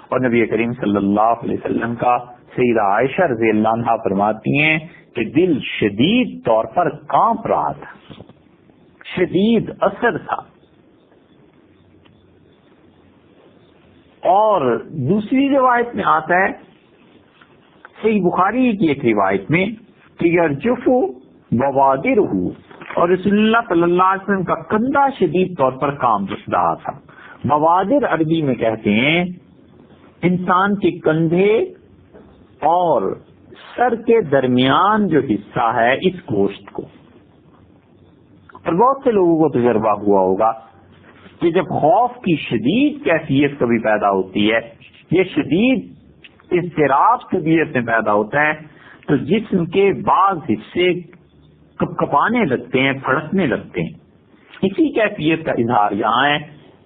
اور نبی کریم صلی اللہ علیہ وسلم کا سیدہ عائشہ رضی اللہ عنہا فرماتی ہیں کہ دل شدید طور پر کانپ رہا تھا، شدید اثر تھا. اور دوسری روایت میں آتا ہے، صحیح بخاری کی ایک روایت میں، کہ یرجف بوادرہ، اور رسول اللہ صلی اللہ علیہ وسلم کا کندھا شدید طور پر کانپ رہا تھا. بوادر عربی میں کہتے ہیں انسان کے کندھے اور سر کے درمیان جو حصہ ہے اس گوشت کو. اور بہت سے لوگوں کو تجربہ ہوا ہوگا کہ جب خوف کی شدید کیفیت کبھی پیدا ہوتی ہے، یہ شدید اضطراب طبیعت میں پیدا ہوتا ہے، تو جسم کے بعض حصے کپکپانے لگتے ہیں، پھڑکنے لگتے ہیں. اسی کیفیت کا اظہار یہاں ہے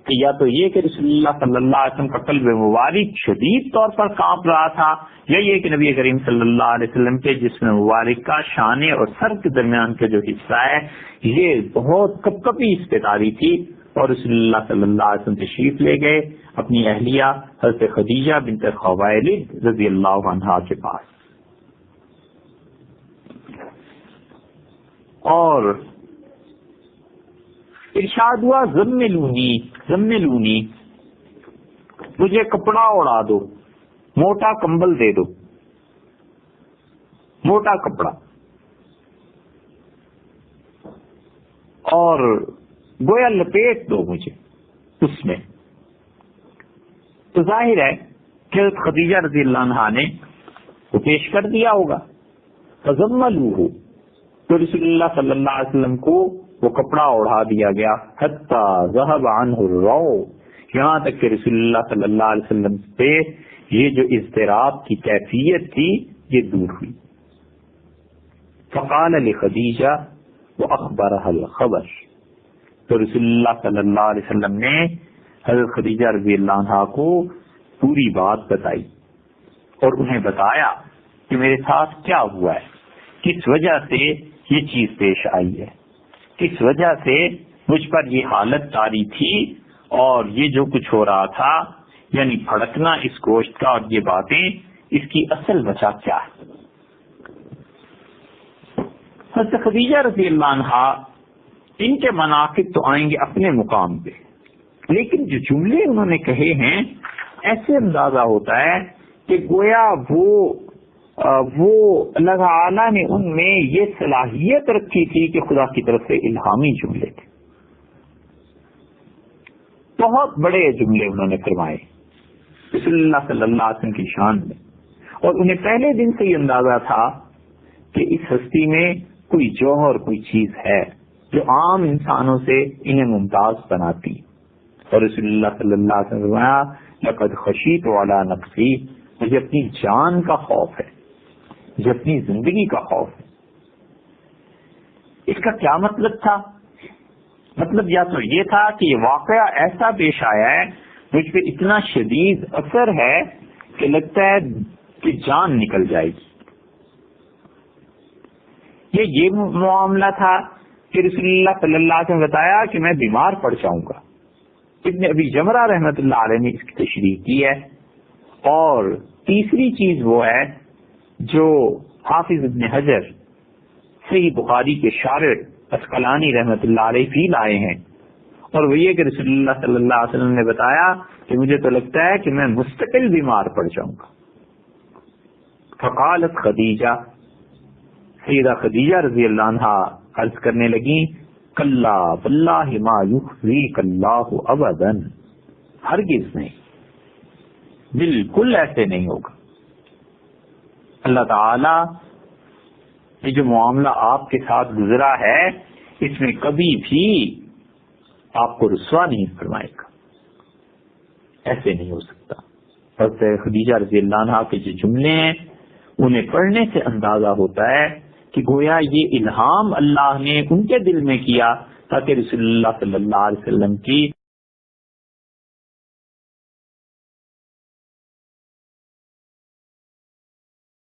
کہ یا تو یہ کہ رسول اللہ صلی اللہ علیہ وسلم کا قلب مبارک شدید طور پر کانپ رہا تھا، یا یہ کہ نبی کریم صلی اللہ علیہ وسلم کے جسم مبارک کا شانے اور سر کے درمیان کا جو حصہ ہے یہ بہت کپکپی اس پہ تاری تھی. اور رسول اللہ صلی اللہ علیہ وسلم تشریف لے گئے اپنی اہلیہ حضرت خدیجہ بنت خویلد رضی اللہ عنہا کے پاس. اور ارشاد ہوا زملونی، مجھے کپڑا اڑا دو، موٹا کمبل دے دو، موٹا کپڑا، اور گویا لپیٹ دو مجھے اس میں. تو ظاہر ہے کہ خدیجہ رضی اللہ عنہا نے وہ پیش کر دیا ہوگا. فزملوہ، تو رسول اللہ صلی اللہ علیہ وسلم کو وہ کپڑا اڑا دیا گیا. حتی ذہب عنہ الروع، یہاں تک کہ رسول اللہ صلی اللہ علیہ وسلم پہ یہ جو اضطراب کی کیفیت تھی یہ دور ہوئی. فقال لخدیجہ واخبرها الخبر، تو رسول اللہ صلی اللہ علیہ وسلم نے حضرت خدیجہ رضی اللہ عنہا کو پوری بات بتائی اور انہیں بتایا کہ میرے ساتھ کیا ہوا ہے، کس وجہ سے یہ چیز پیش آئی ہے، کس وجہ سے مجھ پر یہ حالت طاری تھی، اور یہ جو کچھ ہو رہا تھا یعنی بھڑکنا اس گوشت کا اور یہ باتیں، اس کی اصل وجہ کیا ہے. حضرت خدیجہ رضی اللہ عنہا ان کے مناقب تو آئیں گے اپنے مقام پہ، لیکن جو جملے انہوں نے کہے ہیں ایسے اندازہ ہوتا ہے کہ گویا وہ اللہ تعالیٰ نے ان میں یہ صلاحیت رکھی تھی کہ خدا کی طرف سے الہامی جملے تھے. بہت بڑے جملے انہوں نے فرمائے رسول اللہ صلی اللہ علیہ وسلم کی شان میں، اور انہیں پہلے دن سے یہ اندازہ تھا کہ اس ہستی میں کوئی جوہر، کوئی چیز ہے جو عام انسانوں سے انہیں ممتاز بناتی. اور رسول اللہ صلی اللہ علیہ وسلم فرمایا لقد خشیت علی نفسی، مجھے اپنی جان کا خوف ہے، مجھے اپنی زندگی کا خوف ہے. اس کا کیا مطلب تھا؟ مطلب یا تو یہ تھا کہ یہ واقعہ ایسا پیش آیا ہے، مجھ پہ اتنا شدید اثر ہے کہ لگتا ہے کہ جان نکل جائے گی. یہ معاملہ تھا کہ رسول اللہ صلی اللہ علیہ وسلم نے بتایا کہ میں بیمار پڑ جاؤں گا. ابن ابی جمرہ رحمۃ اللہ علیہ نے اس کی تشریح کی ہے. اور تیسری چیز وہ ہے جو حافظ ابن حجر صحیح بخاری کے شارح اسقلانی رحمۃ اللہ علیہ بھی لائے ہیں، اور وہ یہ کہ رسول اللہ صلی اللہ علیہ وسلم نے بتایا کہ مجھے تو لگتا ہے کہ میں مستقل بیمار پڑ جاؤں گا. فقالت خدیجہ، سیدہ خدیجہ رضی اللہ عنہا عرض کرنے لگیں کلا واللہ ما یخزیک اللہ ابدا، ہرگز نہیں، بالکل ایسے نہیں ہوگا. اللہ تعالی یہ جو معاملہ آپ کے ساتھ گزرا ہے اس میں کبھی بھی آپ کو رسوا نہیں فرمائے گا، ایسے نہیں ہو سکتا. حضرت خدیجہ رضی اللہ عنہا کے جو جملے ہیں انہیں پڑھنے سے اندازہ ہوتا ہے کہ گویا یہ الہام اللہ نے ان کے دل میں کیا تاکہ رسول اللہ صلی اللہ علیہ وسلم کی